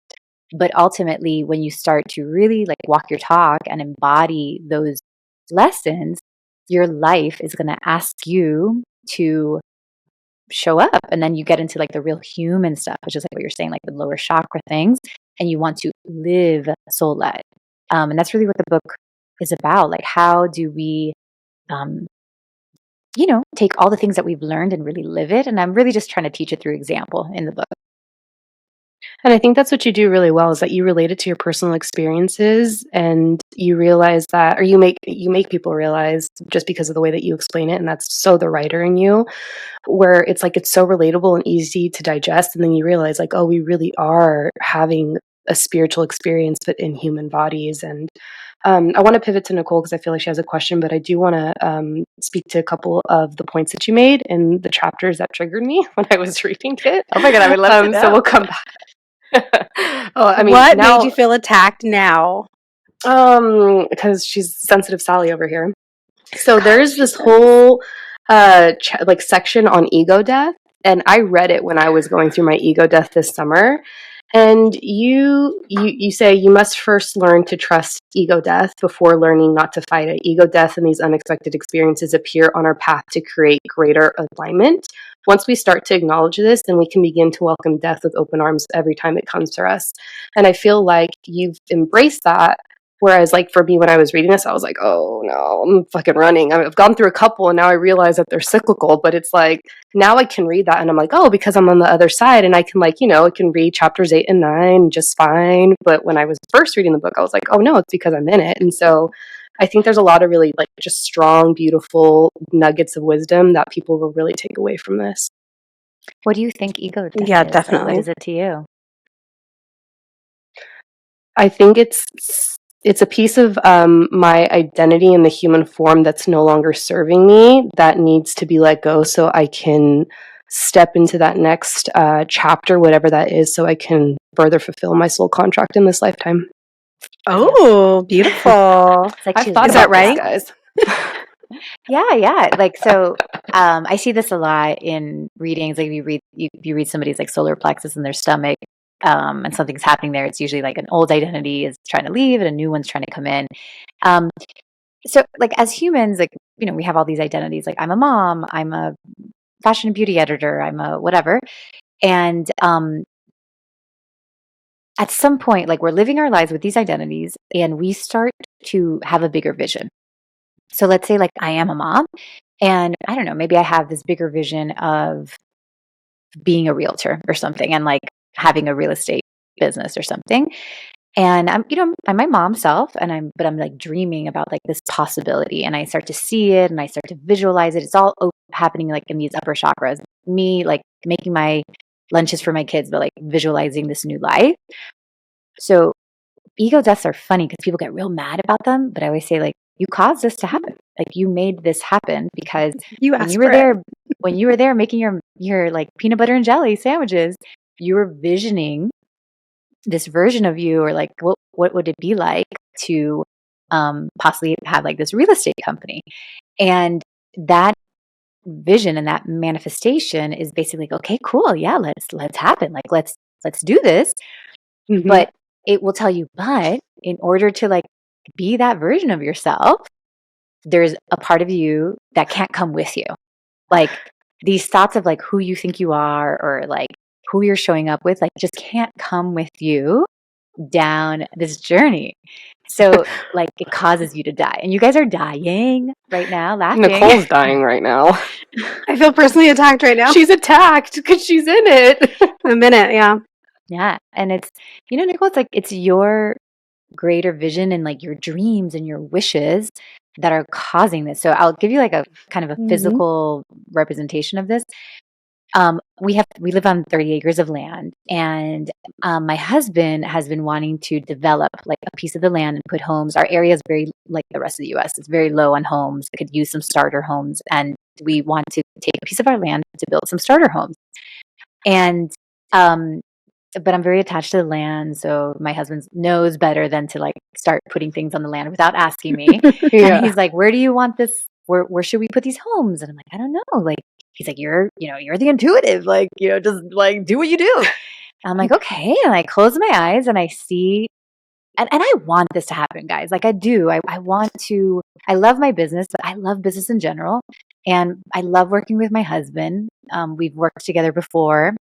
But ultimately, when you start to really like walk your talk and embody those lessons, your life is going to ask you to show up. And then you get into like the real human stuff, which is like what you're saying, like the lower chakra things, and you want to live soul led. And that's really what the book is about. Like, how do we, take all the things that we've learned and really live it? And I'm really just trying to teach it through example in the book. And I think that's what you do really well, is that you relate it to your personal experiences, and you realize that, or you make people realize, just because of the way that you explain it, and that's so the writer in you, where it's like it's so relatable and easy to digest, and then you realize like, oh, we really are having a spiritual experience but in human bodies. And I want to pivot to Nichole because I feel like she has a question, but I do want to speak to a couple of the points that you made in the chapters that triggered me when I was reading it. Oh my God, I would love to know. So we'll come back. What made you feel attacked now? Because she's sensitive Sally over here. So there's this whole section on ego death, and I read it when I was going through my ego death this summer. And you say you must first learn to trust ego death before learning not to fight it. Ego death and these unexpected experiences appear on our path to create greater alignment. Once we start to acknowledge this, then we can begin to welcome death with open arms every time it comes to us. And I feel like you've embraced that. Whereas, like, for me, when I was reading this, I was like, oh, no, I'm fucking running. I've gone through a couple, and now I realize that they're cyclical. But it's like, now I can read that, and I'm like, oh, because I'm on the other side, and I can, I can read chapters 8 and 9 just fine. But when I was first reading the book, I was like, oh, no, it's because I'm in it. And so I think there's a lot of really, just strong, beautiful nuggets of wisdom that people will really take away from this. What do you think ego death Yeah, is? definitely. Like, what is it to you? I think it's a piece of my identity in the human form that's no longer serving me, that needs to be let go so I can step into that next chapter, whatever that is, so I can further fulfill my soul contract in this lifetime. Oh, beautiful. It's like I've thought Is about that right? this, guys. Yeah. Like, so I see this a lot in readings. Like, if you read somebody's like solar plexus in their stomach, and something's happening there, it's usually like an old identity is trying to leave and a new one's trying to come in. So like, as humans, like, we have all these identities. Like, I'm a mom, I'm a fashion and beauty editor, I'm a whatever. And at some point, like, we're living our lives with these identities and we start to have a bigger vision. So let's say like I am a mom, and I don't know, maybe I have this bigger vision of being a realtor or something, and like having a real estate business or something. And I'm my mom self, and I'm like dreaming about like this possibility, and I start to see it and I start to visualize it. It's all happening like in these upper chakras. Me like making my lunches for my kids, but like visualizing this new life. So ego deaths are funny because people get real mad about them, but I always say, like, you caused this to happen. Like, you made this happen because when you were there making your like peanut butter and jelly sandwiches, you were visioning this version of you, or like what would it be like to possibly have like this real estate company. And that vision and that manifestation is basically like, okay, cool, yeah, let's happen, like let's do this. Mm-hmm. But it will tell you, but in order to like be that version of yourself, there's a part of you that can't come with you. Like, these thoughts of like who you think you are, or like who you're showing up with, like just can't come with you down this journey. So like it causes you to die. And you guys are dying right now, laughing. Nichole's dying right now. I feel personally attacked right now. She's attacked because she's in it. A minute, yeah. Yeah. And it's, Nichole, it's like, it's your greater vision and like your dreams and your wishes that are causing this. So I'll give you like a kind of a physical representation of this. We live on 30 acres of land, and my husband has been wanting to develop like a piece of the land and put homes. Our area is very like the rest of the U.S. It's very low on homes. It could use some starter homes, and we want to take a piece of our land to build some starter homes. And but I'm very attached to the land, so my husband knows better than to like start putting things on the land without asking me. And he's like, "Where do you want this? Where should we put these homes?" And I'm like, "I don't know." Like he's like, "You're the intuitive, like, just like do what you do." And I'm like, "Okay." And I close my eyes and I see, and I want this to happen, guys. Like I do. I want to. I love my business, but I love business in general, and I love working with my husband. We've worked together before.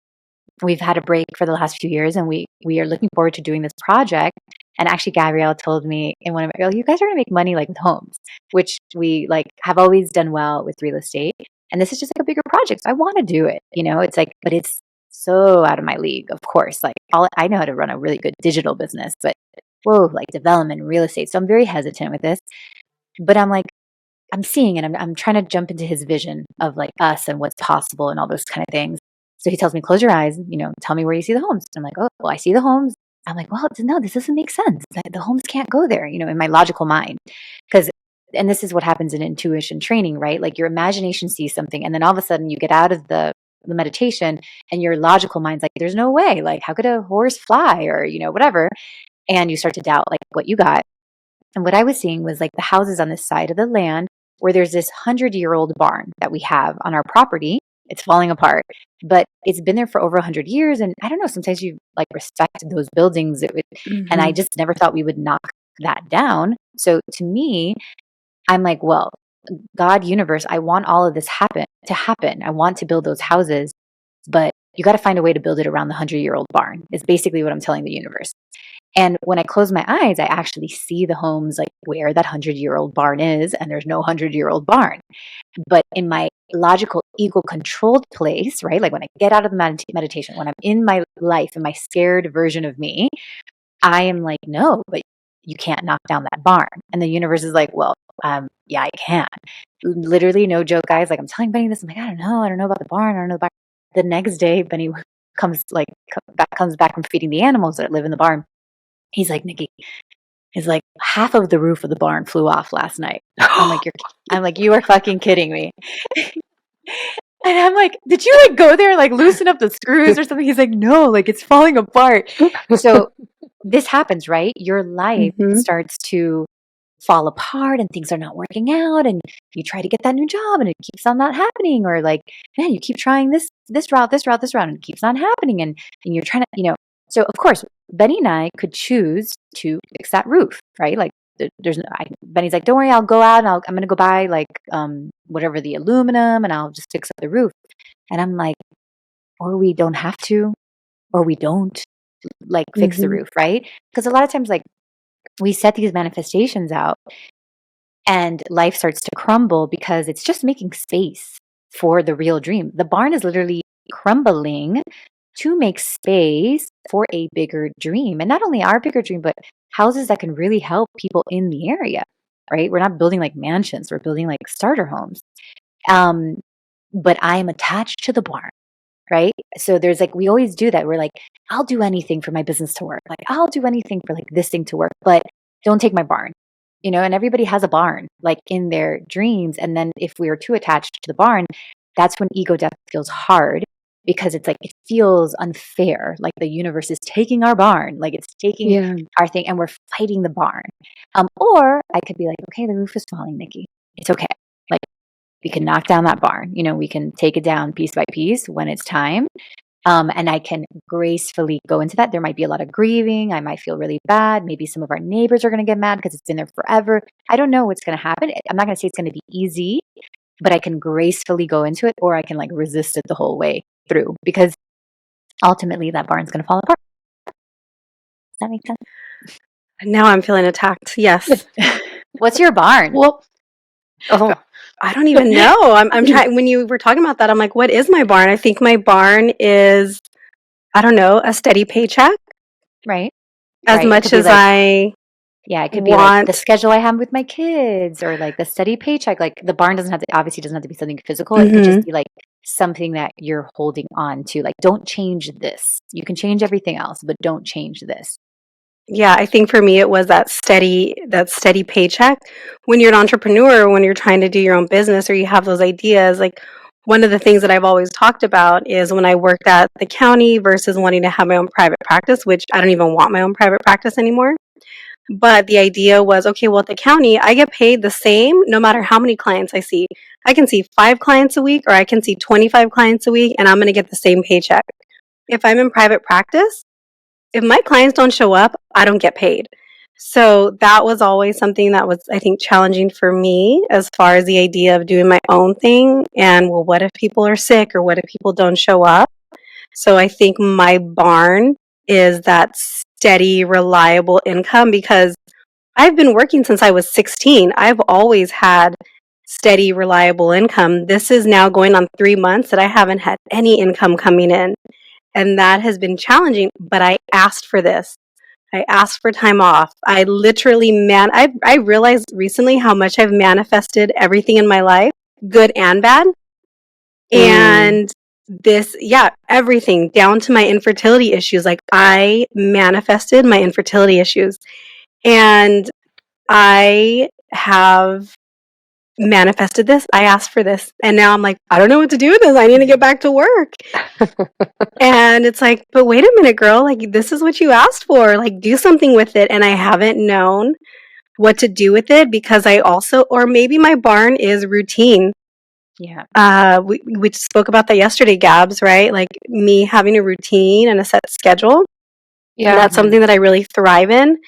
We've had a break for the last few years, and we are looking forward to doing this project. And actually, Gabrielle told me in one of my, you guys are going to make money like with homes, which we like have always done well with real estate. And this is just like a bigger project. So I want to do it. It's like, but it's so out of my league, of course. Like I know how to run a really good digital business, but whoa, like development, real estate. So I'm very hesitant with this. But I'm like, I'm seeing it. I'm trying to jump into his vision of like us and what's possible and all those kind of things. So he tells me, close your eyes, tell me where you see the homes. I'm like, oh, well, I see the homes. I'm like, well, no, this doesn't make sense. The homes can't go there, in my logical mind. And this is what happens in intuition training, right? Like your imagination sees something, and then all of a sudden you get out of the meditation and your logical mind's like, there's no way. Like, how could a horse fly or, whatever? And you start to doubt like what you got. And what I was seeing was like the houses on this side of the land where there's this 100-year-old barn that we have on our property. It's falling apart, but it's been there for over 100 years. And I don't know, sometimes you like respect those buildings. And I just never thought we would knock that down. So to me, I'm like, well, God, universe, I want all of this to happen. I want to build those houses, but you got to find a way to build it around the 100-year-old barn is basically what I'm telling the universe. And when I close my eyes, I actually see the homes like where that 100-year-old barn is, and there's no 100-year-old barn. But in my logical, ego-controlled place, right? Like when I get out of the meditation, when I'm in my life, in my scared version of me, I am like, no, but you can't knock down that barn. And the universe is like, well, yeah, I can. Literally, no joke, guys. Like I'm telling Benny this, I'm like, I don't know about the barn. I don't know the barn. The next day, Benny comes back from feeding the animals that live in the barn. He's like, Nikki, he's like, half of the roof of the barn flew off last night. I'm like, you are fucking kidding me. And I'm like, did you like go there, like loosen up the screws or something? He's like, no, like it's falling apart. So this happens, right? Your life starts to fall apart and things are not working out, and you try to get that new job and it keeps on not happening, or like, man, you keep trying this route and it keeps not happening, and you're trying to, so of course Benny and I could choose to fix that roof, right? Like Benny's like, don't worry, I'll go out and I'm going to go buy like whatever the aluminum and I'll just fix up the roof. And I'm like, or we don't have to, or we don't like fix the roof, right? Because a lot of times like we set these manifestations out and life starts to crumble because it's just making space for the real dream. The barn is literally crumbling to make space for a bigger dream. And not only our bigger dream, but houses that can really help people in the area, right? We're not building like mansions, we're building like starter homes. But I am attached to the barn, right? So there's like, we always do that. We're like, I'll do anything for my business to work. Like, I'll do anything for like this thing to work, but don't take my barn, and everybody has a barn like in their dreams. And then if we are too attached to the barn, that's when ego death feels hard, because it's like, it feels unfair. Like the universe is taking our barn, like it's taking our thing and we're fighting the barn. Or I could be like, okay, the roof is falling, Nikki. It's okay. Like we can knock down that barn, we can take it down piece by piece when it's time. And I can gracefully go into that. There might be a lot of grieving. I might feel really bad. Maybe some of our neighbors are going to get mad because it's been there forever. I don't know what's going to happen. I'm not going to say it's going to be easy, but I can gracefully go into it, or I can like resist it the whole way through, because ultimately that barn's going to fall apart. Does that make sense? Now I'm feeling attacked. Yes. What's your barn? Well, I don't even know. I'm trying. When you were talking about that, I'm like, what is my barn? I think my barn is, I don't know, a steady paycheck. Right. As much as I Yeah, it could be like the want. schedule I have with my kids or like the steady paycheck. Like the barn obviously doesn't have to be something physical. It could just Mhm. be like something that you're holding on to. Like, don't change this. You can change everything else, but don't change this. Yeah, I think for me it was that steady paycheck. When you're an entrepreneur, when you're trying to do your own business or you have those ideas, like one of the things that I've always talked about is when I worked at the county versus wanting to have my own private practice, which I don't even want my own private practice anymore. But the idea was, okay, well, at the county, I get paid the same no matter how many clients I see. I can see 5 clients a week or I can see 25 clients a week and I'm going to get the same paycheck. If I'm in private practice, if my clients don't show up, I don't get paid. So that was always something that was, I think, challenging for me as far as the idea of doing my own thing. And well, what if people are sick or what if people don't show up? So I think my barn is that steady, reliable income because I've been working since I was 16. I've always had steady, reliable income. This is now going on 3 months that I haven't had any income coming in. And that has been challenging, but I asked for this. I asked for time off. I literally, I realized recently how much I've manifested everything in my life, good and bad. Mm. And everything down to my infertility issues. Like I manifested my infertility issues and I have manifested this. I asked for this. And now I'm like, I don't know what to do with this. I need to get back to work. And it's like, but wait a minute, girl, like this is what you asked for. Like do something with it. And I haven't known what to do with it because or maybe my barn is routine. Yeah. We spoke about that yesterday, Gabs, right? Like me having a routine and a set schedule. Yeah. That's something that I really thrive in.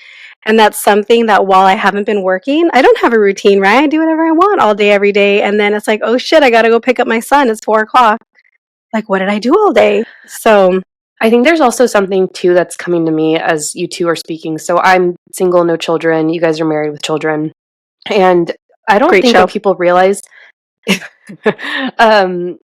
And that's something that while I haven't been working, I don't have a routine, right? I do whatever I want all day, every day. And then it's like, oh shit, I got to go pick up my son. It's 4 o'clock. Like, what did I do all day? So I think there's also something too that's coming to me as you two are speaking. So I'm single, no children. You guys are married with children. And I don't great think show. what people realize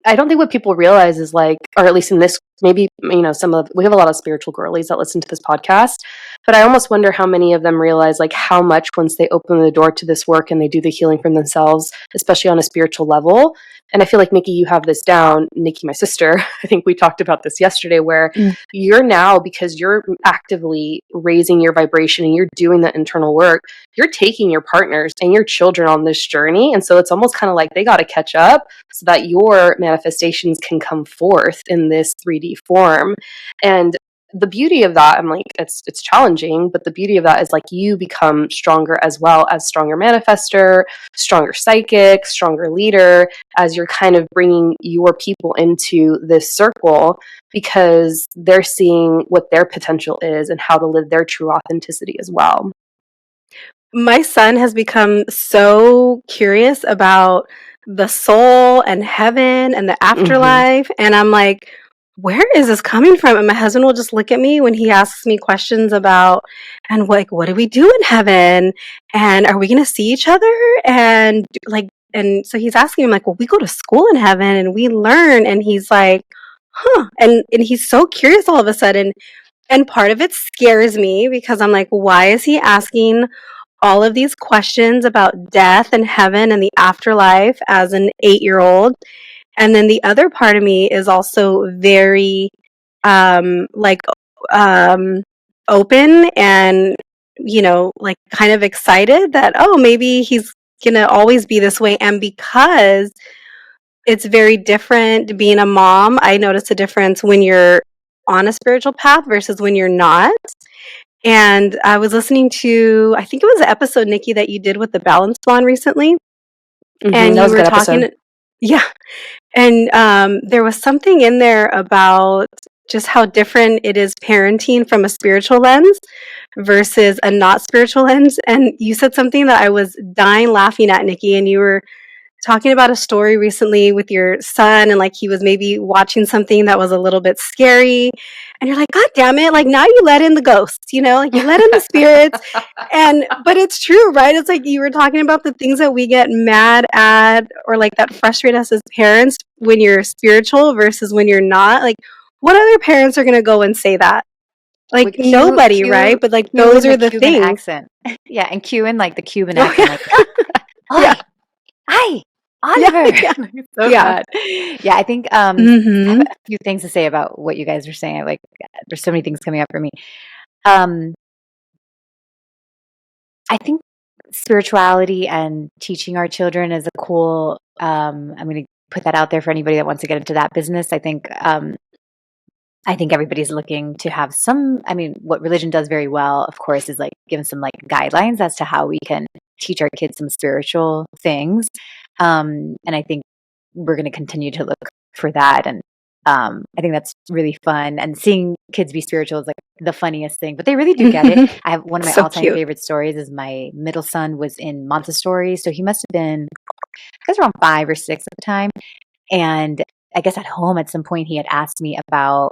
I don't think what people realize is like, or at least in this, maybe, we have a lot of spiritual girlies that listen to this podcast, but I almost wonder how many of them realize like how much once they open the door to this work and they do the healing from themselves, especially on a spiritual level. And I feel like, Nikki, you have this down. Nikki, my sister, I think we talked about this yesterday, where you're now, because you're actively raising your vibration and you're doing the internal work, you're taking your partners and your children on this journey. And so it's almost kind of like they got to catch up so that your manifestations can come forth in this 3D form. And the beauty of that, I'm like, it's challenging, but the beauty of that is like you become stronger as well, as stronger manifester, stronger psychic, stronger leader, as you're kind of bringing your people into this circle because they're seeing what their potential is and how to live their true authenticity as well. My son has become so curious about the soul and heaven and the afterlife. And I'm like, where is this coming from? And my husband will just look at me when he asks me questions about, and like, what do we do in heaven? And are we going to see each other? And like, and so he's asking me, like, well, we go to school in heaven and we learn. And he's like, huh. And he's so curious all of a sudden. And part of it scares me because I'm like, why is he asking all of these questions about death and heaven and the afterlife as an 8-year-old? And then the other part of me is also very like open and like kind of excited that maybe he's gonna always be this way. And because it's very different being a mom, I notice a difference when you're on a spiritual path versus when you're not. And I was listening to, I think it was an episode, Nikki, that you did with the Balance Blonde recently. And That you was a were good talking, episode. yeah. And there was something in there about just how different it is parenting from a spiritual lens versus a not spiritual lens. And you said something that I was dying laughing at, Nikki, and you were talking about a story recently with your son and like he was maybe watching something that was a little bit scary and you're like, God damn it, like now you let in the ghosts, like you let in the spirits. But it's true, right? It's like you were talking about the things that we get mad at or like that frustrate us as parents when you're spiritual versus when you're not. Like what other parents are going to go and say that? Like with nobody, right? But like those In are the the Cuban things. accent. Yeah, and Cuban, like the Cuban Oh, accent, like, yeah. "Oi, hi, Yeah. Oliver." Yeah. Like, it's so Yeah. bad. Yeah, I think I have Mm-hmm. a few things to say about what you guys are saying. Like, there's so many things coming up for me. Um, I think spirituality and teaching our children is a cool. I'm going to put that out there for anybody that wants to get into that business. I think everybody's looking to have some, I mean, what religion does very well, of course, is like give some like guidelines as to how we can teach our kids some spiritual things. And I think we're going to continue to look for that. And I think that's really fun. And seeing kids be spiritual is like the funniest thing, but they really do get it. I have one of my So all-time cute. favorite stories is my middle son was in Montessori. So he must have been, I guess, around 5 or 6 at the time. And I guess at home at some point he had asked me about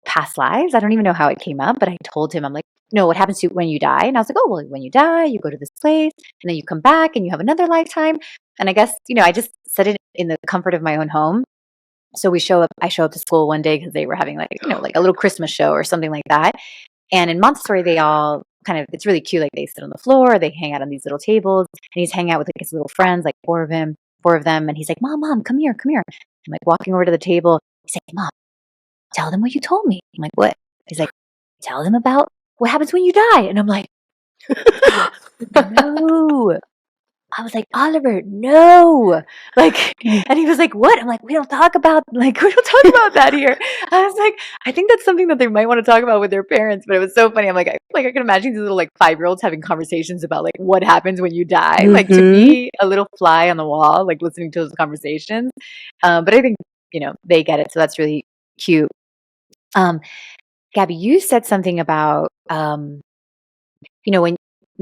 past lives. I don't even know how it came up, but I told him, I'm like, no, what happens to you when you die? And I was like, oh, well, when you die, you go to this place and then you come back and you have another lifetime. And I guess, I just said it in the comfort of my own home. So I show up to school one day because they were having like, like a little Christmas show or something like that. And in Montessori, they all kind of, it's really cute. Like they sit on the floor, they hang out on these little tables, and he's hanging out with like his little friends, like four of them. And he's like, Mom, come here, come here. I'm like walking over to the table. He's like, Mom, tell them what you told me. I'm like, what? He's like, tell them about what happens when you die. And I'm like, no. I was like, Oliver, no. Like, and he was like, what? I'm like, we don't talk about that here. I was like, I think that's something that they might want to talk about with their parents. But it was so funny. I'm like, I can imagine these little like 5-year-olds having conversations about like what happens when you die. Like to Mm-hmm. be a little fly on the wall, like listening to those conversations. But I think, they get it. So that's really cute. Gabby, you said something about, when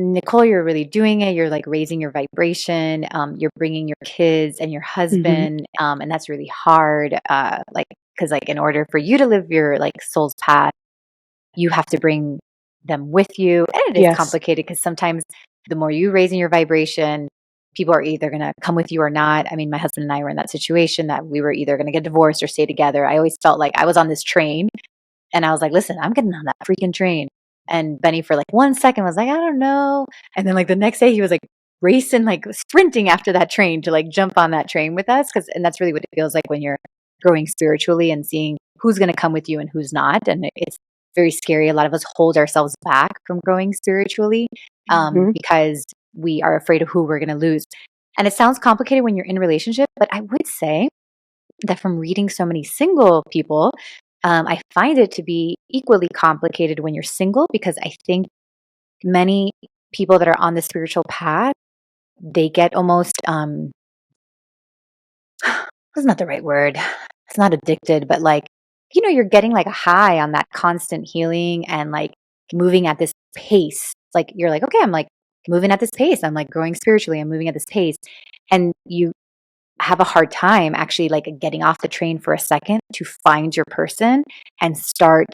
Nichole, you're really doing it, you're like raising your vibration, you're bringing your kids and your Mm-hmm. husband, and that's really hard. Because like in order for you to live your like soul's path, you have to bring them with you, and it is Yes. complicated because sometimes the more you raising your vibration, people are either going to come with you or not. I mean, my husband and I were in that situation that we were either going to get divorced or stay together. I always felt like I was on this train. And I was like, listen, I'm getting on that freaking train. And Benny for like 1 second was like, I don't know. And then like the next day he was like racing, like sprinting after that train to like jump on that train with us. And that's really what it feels like when you're growing spiritually and seeing who's going to come with you and who's not. And it's very scary. A lot of us hold ourselves back from growing spiritually Mhm. because we are afraid of who we're going to lose. And it sounds complicated when you're in a relationship, but I would say that from reading so many single people, I find it to be equally complicated when you're single because I think many people that are on the spiritual path, they get almost, that's not the right word. It's not addicted, but like, you're getting like a high on that constant healing and like moving at this pace. It's like, you're like, okay, I'm like moving at this pace. I'm like growing spiritually. I'm moving at this pace. And you have a hard time actually like getting off the train for a second to find your person and start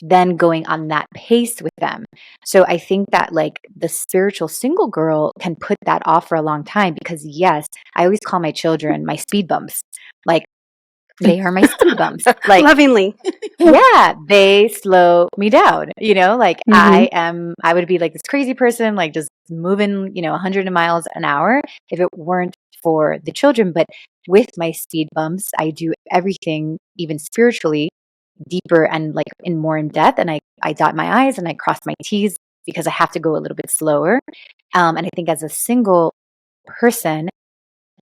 then going on that pace with them. So I think that like the spiritual single girl can put that off for a long time because yes, I always call my children my speed bumps. Like they are my speed bumps. Like Lovingly. yeah, they slow me down, like Mm-hmm. I would be like this crazy person, like just moving, 100 miles an hour if it weren't for the children. But with my speed bumps, I do everything, even spiritually, deeper and like in more in depth. And I dot my I's and I cross my T's because I have to go a little bit slower. And I think as a single person,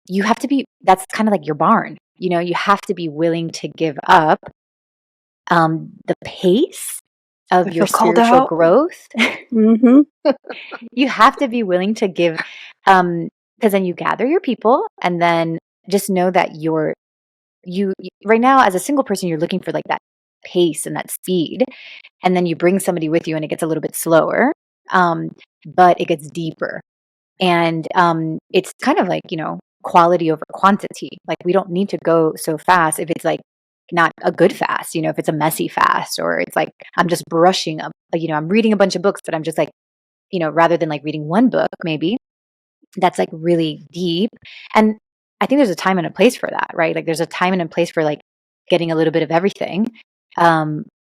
you have to be, that's kind of like your barn, you have to be willing to give up the pace I of your feel called spiritual out. growth. Mm-hmm. You have to be willing to give, because then you gather your people and then just know that right now as a single person, you're looking for like that pace and that speed. And then you bring somebody with you and it gets a little bit slower, but it gets deeper. And it's kind of like, quality over quantity. Like we don't need to go so fast if it's like not a good fast, if it's a messy fast or it's like I'm just brushing up, I'm reading a bunch of books, but I'm just like, rather than like reading one book, maybe that's like really deep. And I think there's a time and a place for that, right? Like there's a time and a place for like getting a little bit of everything.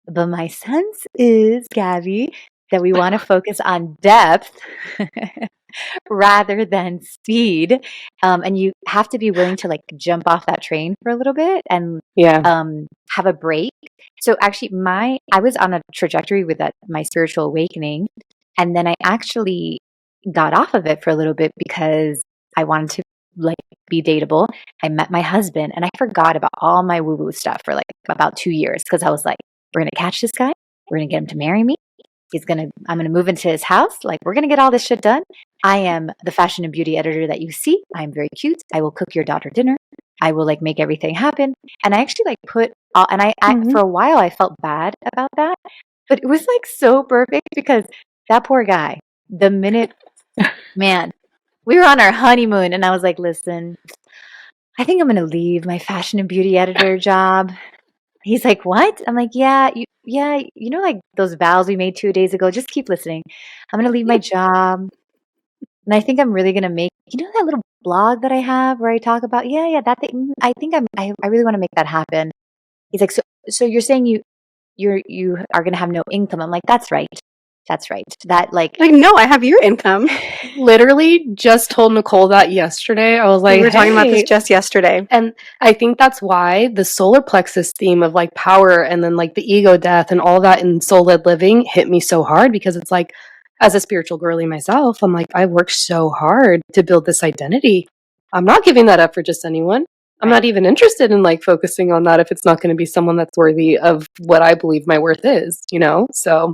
But my sense is, Gabby, that we want to focus on depth rather than speed. And you have to be willing to like jump off that train for a little bit and have a break. So actually I was on a trajectory with my spiritual awakening, and then I actually got off of it for a little bit because I wanted to like be dateable. I met my husband and I forgot about all my woo-woo stuff for like about 2 years because I was like, we're going to catch this guy. We're going to get him to marry me. I'm going to move into his house. Like, we're going to get all this shit done. I am the fashion and beauty editor that you see. I'm very cute. I will cook your daughter dinner. I will like make everything happen. And I actually like for a while I felt bad about that, but it was like so perfect because that poor guy, the minute, man, we were on our honeymoon and I was like, listen, I think I'm going to leave my fashion and beauty editor job. He's like, what? I'm like, yeah, you know, like those vows we made 2 days ago, just keep listening. I'm going to leave my job. And I think I'm really going to make, you know, that little blog that I have where I talk about, that thing. I think I really want to make that happen. He's like, so you're saying you are going to have no income. I'm like, that's right. That's right. That like, no, I have your income. Literally just told Nichole that yesterday. I was like, we were talking about this just yesterday. And I think that's why the solar plexus theme of like power and then like the ego death and all that in soul-led living hit me so hard because it's like, as a spiritual girly myself, I'm like, I worked so hard to build this identity. I'm not giving that up for just anyone. I'm not even interested in like focusing on that if it's not going to be someone that's worthy of what I believe my worth is, you know? So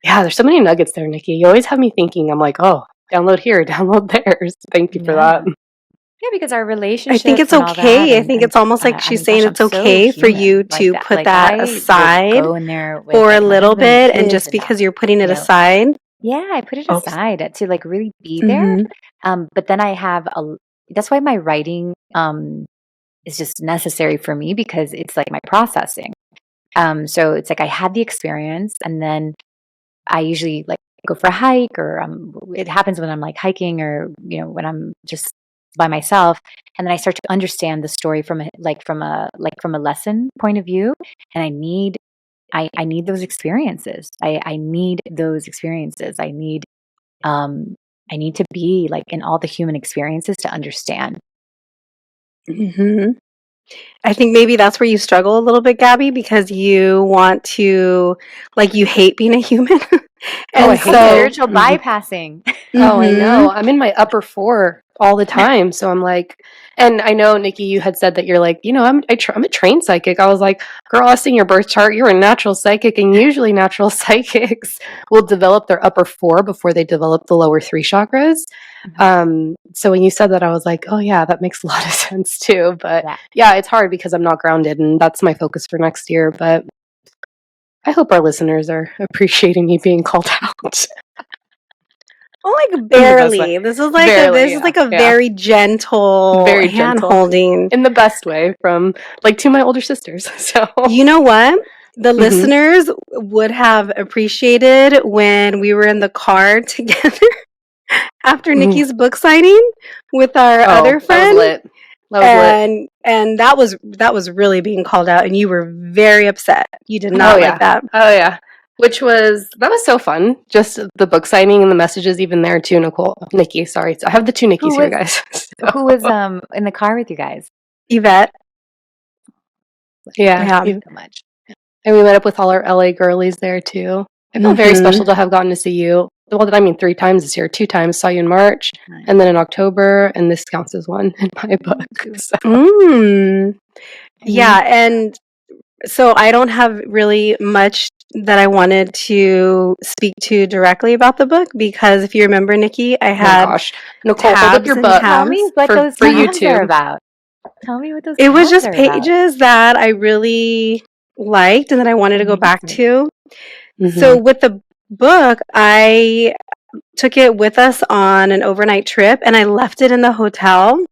yeah, there's so many nuggets there, Nikki. You always have me thinking. I'm like, oh, download here, download there. So thank you for that. Yeah, because our relationship. I think it's okay. I think it's almost like she's saying it's okay for you to put that aside for a little bit, and just because you're putting it aside. Yeah, I put it aside to like really be there. But then I have that's why my writing is just necessary for me because it's like my processing. So it's like I had the experience, and then I usually like go for a hike, or it happens when I'm like hiking, or you know, when I'm just by myself, and then I start to understand the story from a lesson point of view, and I need those experiences. I need those experiences. I need to be like in all the human experiences to understand. I think maybe that's where you struggle a little bit, Gabby, because you want to, like, you hate being a human. And I hate spiritual bypassing. Oh, I know. I'm in my upper 4 all the time. So I'm like, and I know, Nikki, you had said that you're like, you know, I'm a trained psychic. I was like, girl, I seen your birth chart. You're a natural psychic. And usually natural psychics will develop their upper 4 before they develop the lower 3 chakras. So when you said that, I was like, oh yeah, that makes a lot of sense too. But yeah, it's hard because I'm not grounded, and that's my focus for next year. But I hope our listeners are appreciating me being called out. Oh, like barely. This is like a very gentle, hand holding in the best way from like to my older sisters. So you know what? The listeners would have appreciated when we were in the car together after Nikki's book signing with our other friend. And that was really being called out, and you were very upset. You did not like that. Oh yeah. That was so fun. Just the book signing and the messages even there too, Nikki, sorry. So I have the 2 Nikkis here, guys. Who was in the car with you guys? Yvette. Yeah. Thank you so much. And we met up with all our LA girlies there too. I felt very special to have gotten to see you. Well, I mean, 3 times this year. 2 times saw you in March, and then in October, and this counts as 1 in my book. So. Yeah, and so I don't have really much that I wanted to speak to directly about the book, because if you remember, Nikki, I had Nichole, hold up your butt. Tell me what those tabs are about. Tell me what those tabs are about. It was just pages that I really liked and that I wanted to go back to. So with the book, I took it with us on an overnight trip, and I left it in the hotel.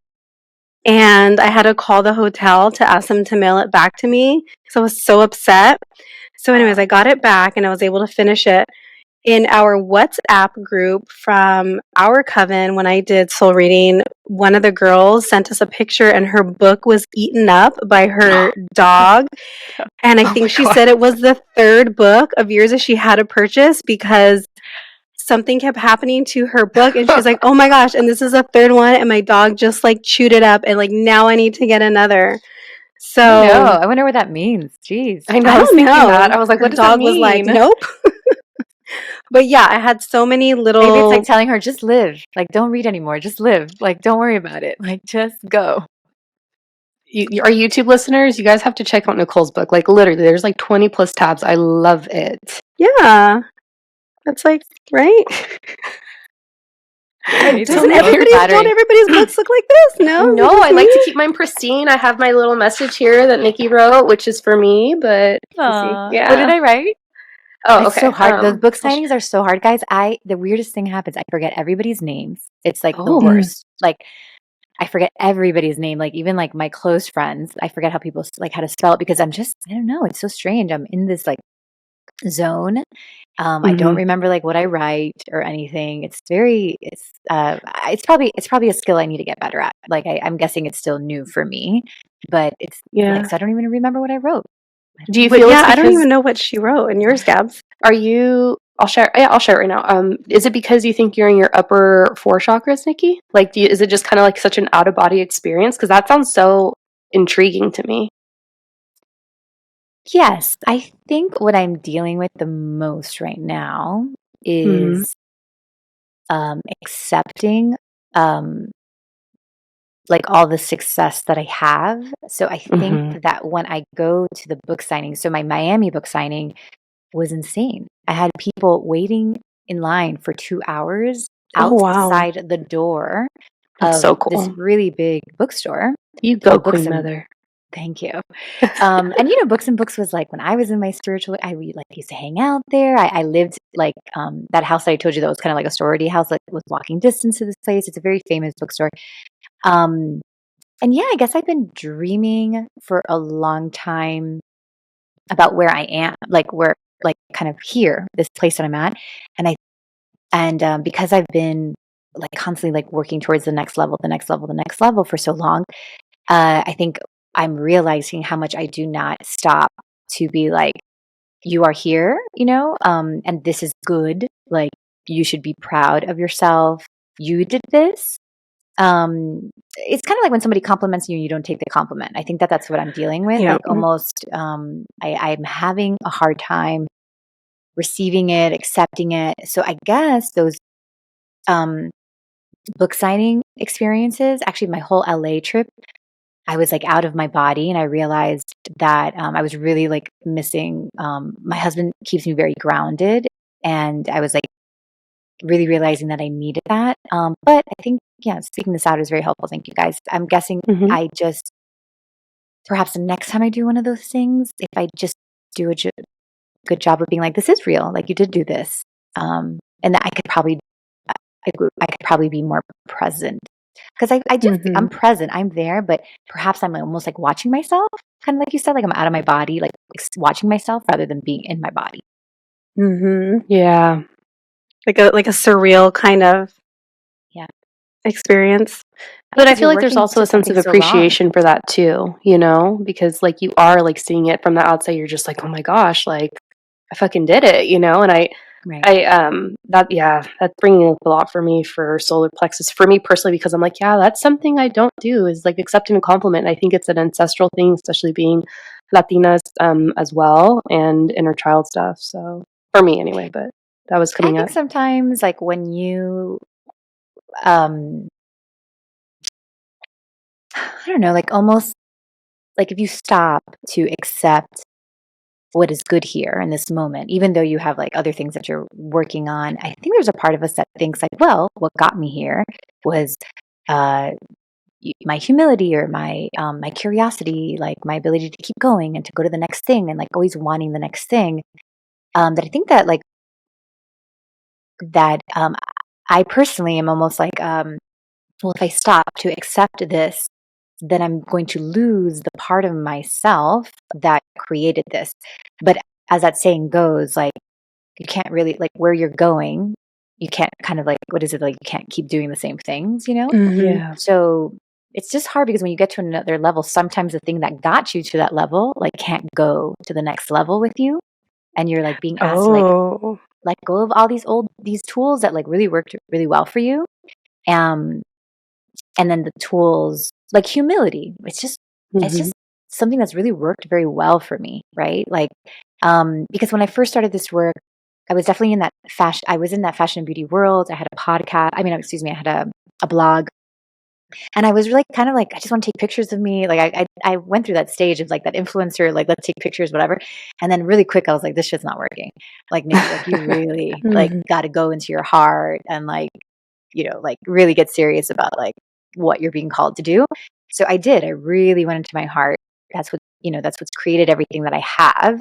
And I had to call the hotel to ask them to mail it back to me because I was so upset. So anyways, I got it back and I was able to finish it. in our WhatsApp group from our coven, when I did soul reading, one of the girls sent us a picture and her book was eaten up by her dog. And I Oh think my she God. said it was the third book of yours that she had to purchase because something kept happening to her book. And she's like, oh my gosh, and this is the third one. And my dog just like chewed it up. And like, now I need to get another. So No, I wonder what that means. Jeez. I know. I I was don't thinking know. that. I was like, Her what does that dog was like, mean? nope. But yeah, I had so many little. Maybe it's like telling her, just live. Like, don't read anymore. Just live. Like, don't worry about it. Like, just go. Our YouTube listeners, you guys have to check out Nicole's book. Like literally, there's like 20 plus tabs. I love it. Yeah, that's like right. Right. So Don't weird. everybody's books look like this? No, is it No, just I like to me? keep mine pristine. I have my little message here that Nikki wrote, which is for me, but you see, Aw. yeah. What did I write? Oh, It's okay. so hard. Those book I'll signings are so hard, guys. The weirdest thing happens. I forget everybody's names. It's like the Oh. worst. Like, I forget everybody's name. Like, even like my close friends, I forget how people like how to spell it because I don't know. It's so strange. I'm in this like zone. I don't remember like what I write or anything. It's probably a skill I need to get better at. Like, I'm guessing it's still new for me, but it's Yeah. like, so I don't even remember what I wrote. Do you But feel yeah, it's I don't because even know what she wrote in yours, Gabs. are you? I'll share. Yeah, I'll share it right now. Is it because you think you're in your upper four chakras, Nikki? Like, is it just kind of like such an out of body experience? Because that sounds so intriguing to me. Yes, I think what I'm dealing with the most right now is accepting like all the success that I have. So I think that when I go to the book signing, so my Miami book signing was insane. I had people waiting in line for 2 hours Oh wow, outside the door That's of so this cool. really big bookstore You go, called Books Queen and Mother. Thank you. And Books and Books was like when I was in my spiritual, we like used to hang out there. I lived like that house that I told you that was kind of like a sorority house, like with walking distance to this place. It's a very famous bookstore. And yeah, I guess I've been dreaming for a long time about where I am, like where, like kind of here, this place that I'm at. And because I've been like constantly like working towards the next level, the next level, the next level for so long, I think I'm realizing how much I do not stop to be like, you are here, and this is good. Like, you should be proud of yourself. You did this. It's kind of like when somebody compliments you and you don't take the compliment. I think that that's what I'm dealing with. yeah. Like almost, I'm having a hard time receiving it, accepting it. So I guess those book signing experiences, actually my whole LA trip, I was like out of my body and I realized that I was really like missing, my husband keeps me very grounded and I was like really realizing that I needed that. But I think, yeah, speaking this out is very helpful. Thank you guys. I'm guessing I just, perhaps the next time I do one of those things, if I just do a good job of being like, this is real, like you did do this. And that I could probably be more present because I do, I'm present, I'm there, but perhaps I'm almost like watching myself, kind of like you said, like I'm out of my body, like watching myself rather than being in my body. Yeah. Like a surreal kind of experience. But I Because feel you're like there's working also to a sense of something so long. appreciation for that too, because like you are like seeing it from the outside, you're just like, oh my gosh, like I fucking did it, and Right. that's bringing up a lot for me for solar plexus for me personally because I'm like, yeah, that's something I don't do is like accepting a compliment. I think it's an ancestral thing, especially being Latinas as well and inner child stuff. So for me anyway, but that was I coming think up. sometimes like when you, I don't know, like almost like if you stop to accept what is good here in this moment, even though you have like other things that you're working on, I think there's a part of us that thinks like, well, what got me here was uh, my humility or my curiosity, like my ability to keep going and to go to the next thing and like always wanting the next thing. That I think that like that I personally am almost like, well, if I stop to accept this, then I'm going to lose the part of myself that created this. But as that saying goes, like you can't really like where you're going. You can't kind of like, what is it like? You can't keep doing the same things, you know? Mhm. So it's just hard because when you get to another level, sometimes the thing that got you to that level, like can't go to the next level with you. And you're like being asked to like Oh. let go of all these tools that like really worked really well for you. Um, and then the tools like humility. It's just something that's really worked very well for me, right? Like, because when I first started this work, I was definitely in that fashion. I was in that fashion and beauty world. I had a podcast. I mean, excuse me, I had a blog, and I was really kind of like, I just want to take pictures of me. Like, I went through that stage of like that influencer, like let's take pictures, whatever. And then really quick, I was like, this shit's not working. Like, Nikki, like you really like got to go into your heart and like, you know, like really get serious about like what you're being called to do. So I did. I really went into my heart. That's what, you know, that's what's created everything that I have.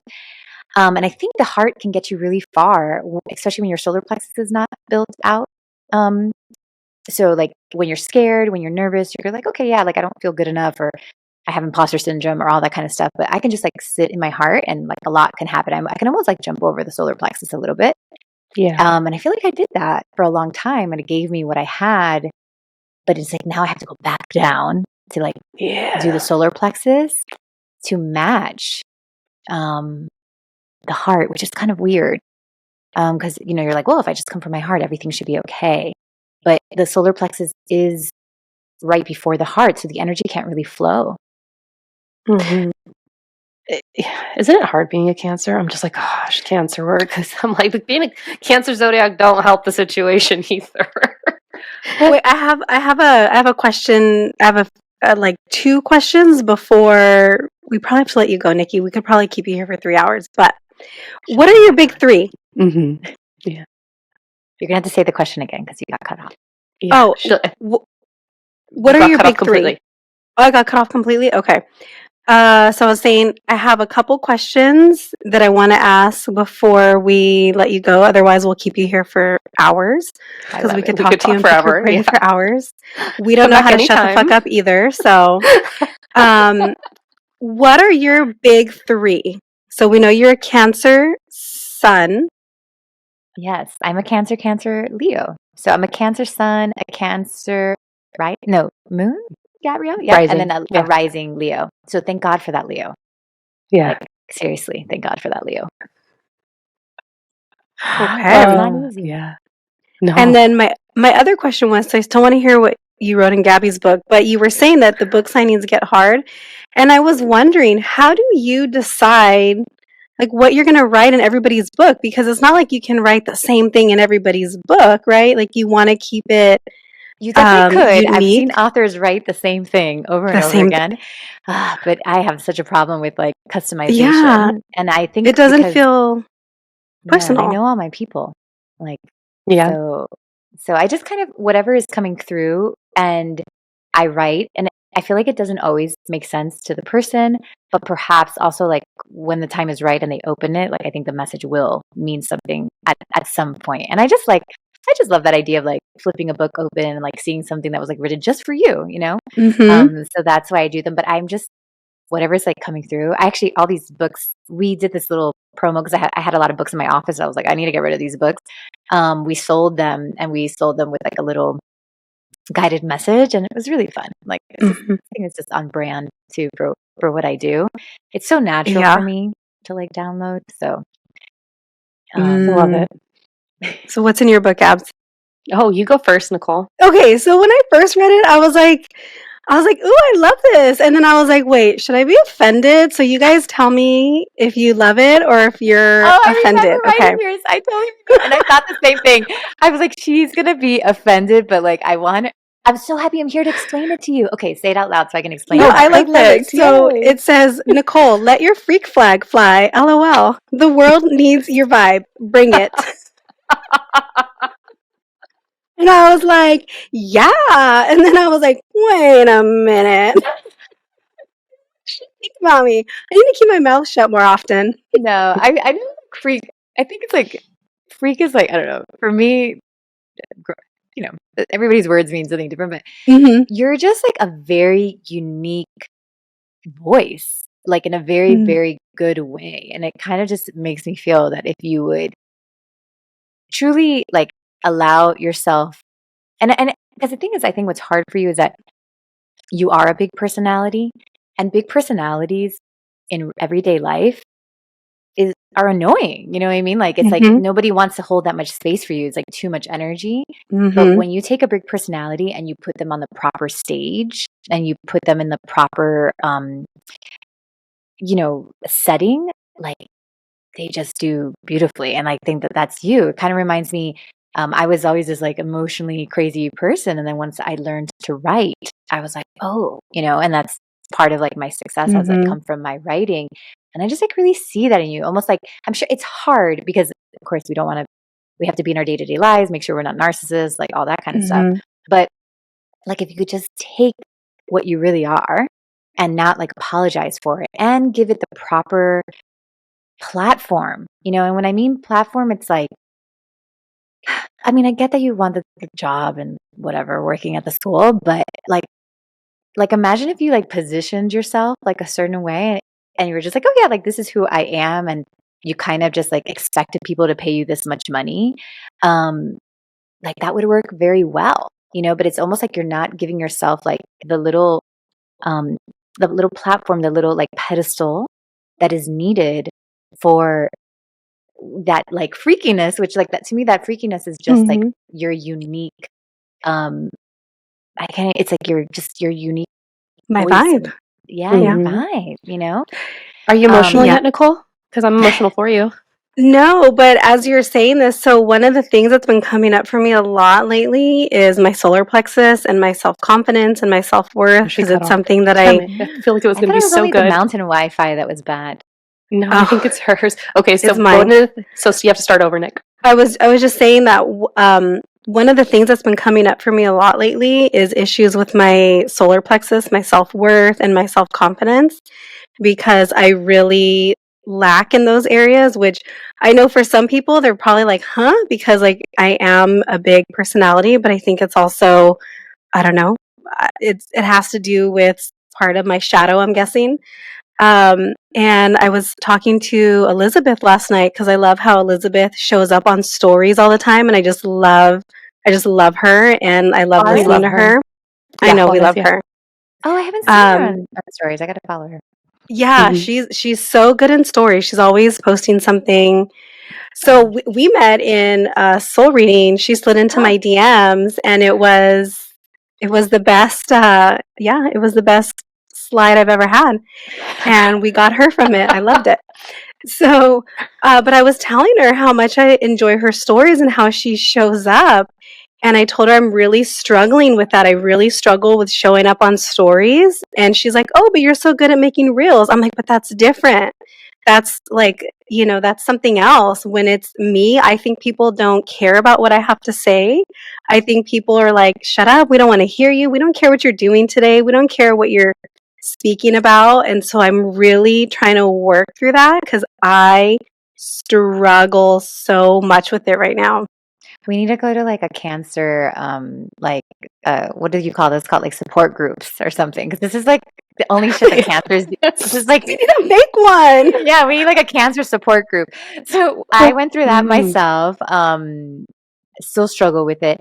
And I think the heart can get you really far, especially when your solar plexus is not built out. So like when you're scared, when you're nervous, you're like, okay, yeah, like I don't feel good enough, or I have imposter syndrome or all that kind of stuff. But I can just like sit in my heart and like a lot can happen. I can almost like jump over the solar plexus a little bit. Yeah. And I feel like I did that for a long time and it gave me what I had. But it's like now I have to go back down to like do the solar plexus to match the heart, which is kind of weird. Because you know, you're like, well, if I just come from my heart, everything should be okay. But the solar plexus is right before the heart, so the energy can't really flow. Isn't it hard being a Cancer? I'm just like, gosh, Cancer work. Because I'm like, being a Cancer zodiac don't help the situation either. Wait, I have a question. I have like 2 questions before we probably have to let you go, Nikki. We could probably keep you here for 3 hours. But what are your big 3? Yeah. You're gonna have to say the question again because you got cut off. Yeah. Oh, what are your big 3? Oh, I got cut off completely. Okay. So I was saying I have a couple questions that I want to ask before we let you go. Otherwise, we'll keep you here for hours because we could talk to you and pick your brain for hours. We don't know how to shut the fuck up either. So, what are your big 3? So we know you're a Cancer sun. Yes, I'm a Cancer, Leo. So I'm a Cancer sun, a Cancer, right? No, moon, Gabrielle? Yeah, Rising. and then a rising Leo. So thank God for that Leo. Yeah. Like, seriously, thank God for that Leo. Okay. It's not easy. Yeah. No. And then my other question was, so I still want to hear what you wrote in Gabby's book, but you were saying that the book signings get hard. And I was wondering, how do you decide like what you're going to write in everybody's book? Because it's not like you can write the same thing in everybody's book, right? Like you want to keep it You definitely could. unique. I've seen authors write the same thing over and over again. But I have such a problem with like customization. Yeah. And I think it doesn't feel personal. I know all my people. Like, yeah. So I just kind of whatever is coming through and I write, and I feel like it doesn't always make sense to the person, but perhaps also like when the time is right and they open it, like I think the message will mean something at some point. And I just love that idea of like flipping a book open and like seeing something that was like written just for you, you know? So that's why I do them. But I'm just whatever's like coming through. I actually, all these books, we did this little promo because I had a lot of books in my office. I was like, I need to get rid of these books. We sold them with like a little guided message, and it was really fun. Like, I think it's just on brand too for what I do. It's so natural for me to like download. So, I love it. So, what's in your book, Abs? Oh, you go first, Nichole. Okay, so when I first read it, I was like, ooh, I love this. And then I was like, wait, should I be offended? So you guys tell me if you love it or if you're offended. Okay. Yours. I totally and I thought the same thing. I was like, she's gonna be offended, but like I'm so happy I'm here to explain it to you. Okay, say it out loud so I can explain it. No, I like that. So it says, Nichole, let your freak flag fly. LOL. The world needs your vibe. Bring it. And I was like, yeah. And then I was like, wait a minute. Think about me. I need to keep my mouth shut more often. No, I don't like freak. I think it's like freak is like, I don't know. For me, you know, everybody's words mean something different, but you're just like a very unique voice, like in a very, very good way. And it kind of just makes me feel that if you would truly like allow yourself, and because the thing is, I think what's hard for you is that you are a big personality, and big personalities in everyday life are annoying. You know what I mean? Like it's like Mhm. nobody wants to hold that much space for you. It's like too much energy. But Mhm. when you take a big personality and you put them on the proper stage and you put them in the proper setting, like they just do beautifully. And I think that that's you. It kind of reminds me, I was always this like emotionally crazy person. And then once I learned to write, I was like, oh, and that's part of like my success has like Mhm. come from my writing. And I just like really see that in you. Almost like, I'm sure it's hard because of course we have to be in our day-to-day lives, make sure we're not narcissists, like all that kind of stuff. Mhm. But like if you could just take what you really are and not like apologize for it and give it the proper platform, and when I mean platform, it's like, I mean, I get that you want the job and whatever, working at the school, but like imagine if you like positioned yourself like a certain way and you were just like, oh yeah, like this is who I am, and you kind of just like expected people to pay you this much money. Like that would work very well, but it's almost like you're not giving yourself like um the little platform, the little like pedestal that is needed for that like freakiness, which like that to me, that freakiness is just like Mhm. your unique, um I can't, it's like your unique My voice, vibe. and yeah, your Yeah. Mhm. vibe. Are you emotional Yeah. yet, Nichole? Because I'm emotional for you. No, but as you're saying this, so one of the things that's been coming up for me a lot lately is my solar plexus and my self-confidence and my self-worth, She because cut it's off. something that Damn I it. I feel like it was I going to thought be it was so only the good. mountain Wi-Fi that was bad. No, I think oh, it's hers. Okay, so it's mine. so you have to start over, Nick. I was just saying that one of the things that's been coming up for me a lot lately is issues with my solar plexus, my self-worth, and my self-confidence, because I really lack in those areas, which I know for some people they're probably like, huh? Because like I am a big personality, but I think it's also, I don't know, it has to do with part of my shadow, I'm guessing. And I was talking to Elizabeth last night because I love how Elizabeth shows up on stories all the time, and I just love her, and I love Oh, We listening love to her. her. I Yeah, know well, we that's, love yeah. her. oh, I haven't seen her Um, on stories. I got to follow her. yeah, Mhm. she's so good in stories. She's always posting something. So we met in a soul reading. She slid into my DMs, and it was the best. Yeah, it was the best slide I've ever had, and we got her from it. I loved it. So, but I was telling her how much I enjoy her stories and how she shows up. And I told her I'm really struggling with that. I really struggle with showing up on stories. And she's like, oh, but you're so good at making reels. I'm like, but that's different. That's like, that's something else. When it's me, I think people don't care about what I have to say. I think people are like, shut up. We don't want to hear you. We don't care what you're doing today. We don't care what you're speaking about. And so I'm really trying to work through that because I struggle so much with it right now. We need to go to like a cancer, like, what do you call this? Called like support groups or something. Because this is like the only shit that cancers. This is like, We need to make one. yeah, we need like a cancer support group. So I went through that Mm. myself. Still struggle with it.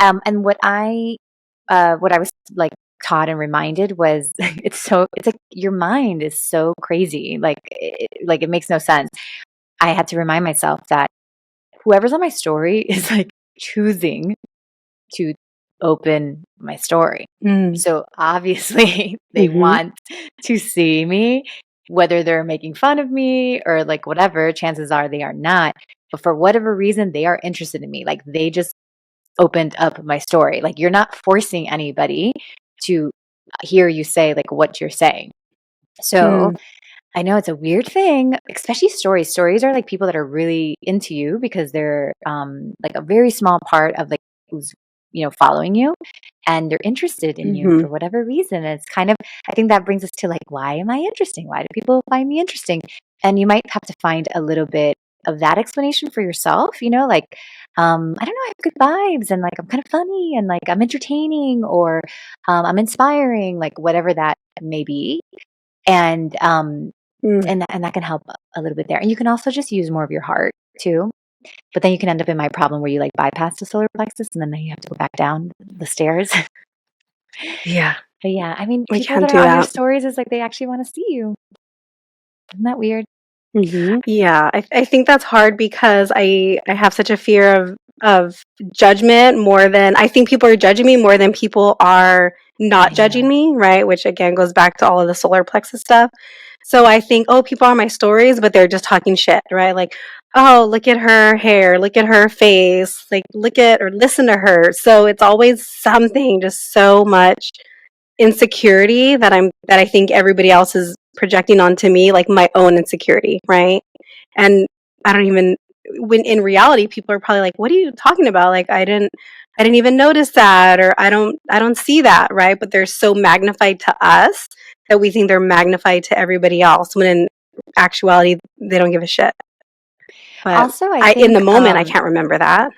And what I was like taught and reminded was it's like your mind is so crazy. Like it makes no sense. I had to remind myself that whoever's on my story is like choosing to open my story. Mm. So obviously they Mhm. want to see me, whether they're making fun of me or like whatever, chances are they are not. But for whatever reason, they are interested in me. Like they just opened up my story. Like you're not forcing anybody to hear you say like what you're saying. So Mm. I know it's a weird thing, especially stories. Stories are like people that are really into you because they're like a very small part of like who's following you, and they're interested in you Mm-hmm. for whatever reason. And it's kind of, I think that brings us to like, why am I interesting? Why do people find me interesting? And you might have to find a little bit of that explanation for yourself. Like I don't know, I have good vibes and like I'm kind of funny and like I'm entertaining or I'm inspiring, like whatever that may be. And Mm. and that can help a little bit there. And you can also just use more of your heart too. But then you can end up in my problem where you like bypass the solar plexus and then you have to go back down the stairs. Yeah. But yeah, I mean, We people can't that do are on your that. stories is like they actually want to see you. Isn't that weird? Yeah, I think that's hard because I have such a fear of judgment more than I think people are judging me more than people are not judging me, right? Which again goes back to all of the solar plexus stuff. So I think, oh, people are on my stories, but they're just talking shit, right? Like, oh, look at her hair, look at her face, like look at or listen to her. So it's always something, just so much insecurity that I think everybody else is projecting onto me, like my own insecurity, right? And I don't even when in reality people are probably like, what are you talking about? Like I didn't even notice that, or I don't see that, right? But they're so magnified to us that we think they're magnified to everybody else when in actuality they don't give a shit. But Also, I in think, the moment I can't remember that.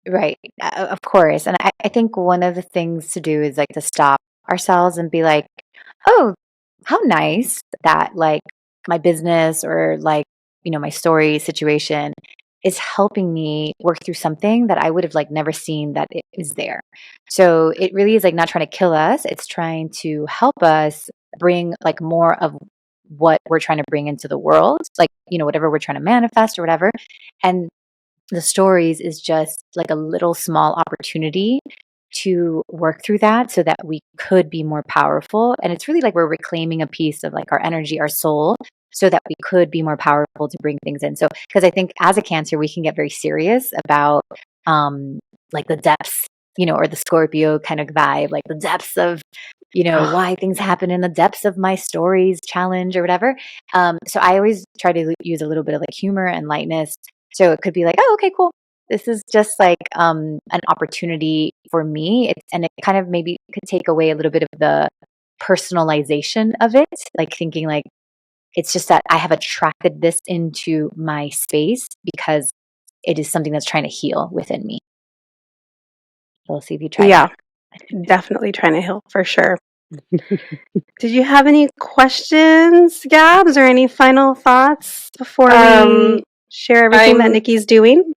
right, of course. And I think one of the things to do is like to stop ourselves and be like, oh, how nice that like my business or like, my story situation is helping me work through something that I would have like never seen that it is there. So it really is like not trying to kill us. It's trying to help us bring like more of what we're trying to bring into the world, like, whatever we're trying to manifest or whatever. And the stories is just like a little small opportunity to work through that so that we could be more powerful. And it's really like we're reclaiming a piece of like our energy, our soul, so that we could be more powerful to bring things in. So, because I think as a Cancer, we can get very serious about like the depths, or the Scorpio kind of vibe, like the depths of, why things happen in the depths of my stories challenge or whatever. So I always try to use a little bit of like humor and lightness. So it could be like, oh, okay, cool. This is just like an opportunity for me. And it kind of maybe could take away a little bit of the personalization of it, like thinking like, it's just that I have attracted this into my space because it is something that's trying to heal within me. We'll see if you try that. Definitely trying to heal for sure. Did you have any questions, Gabs, or any final thoughts before we share everything that Nikki's doing?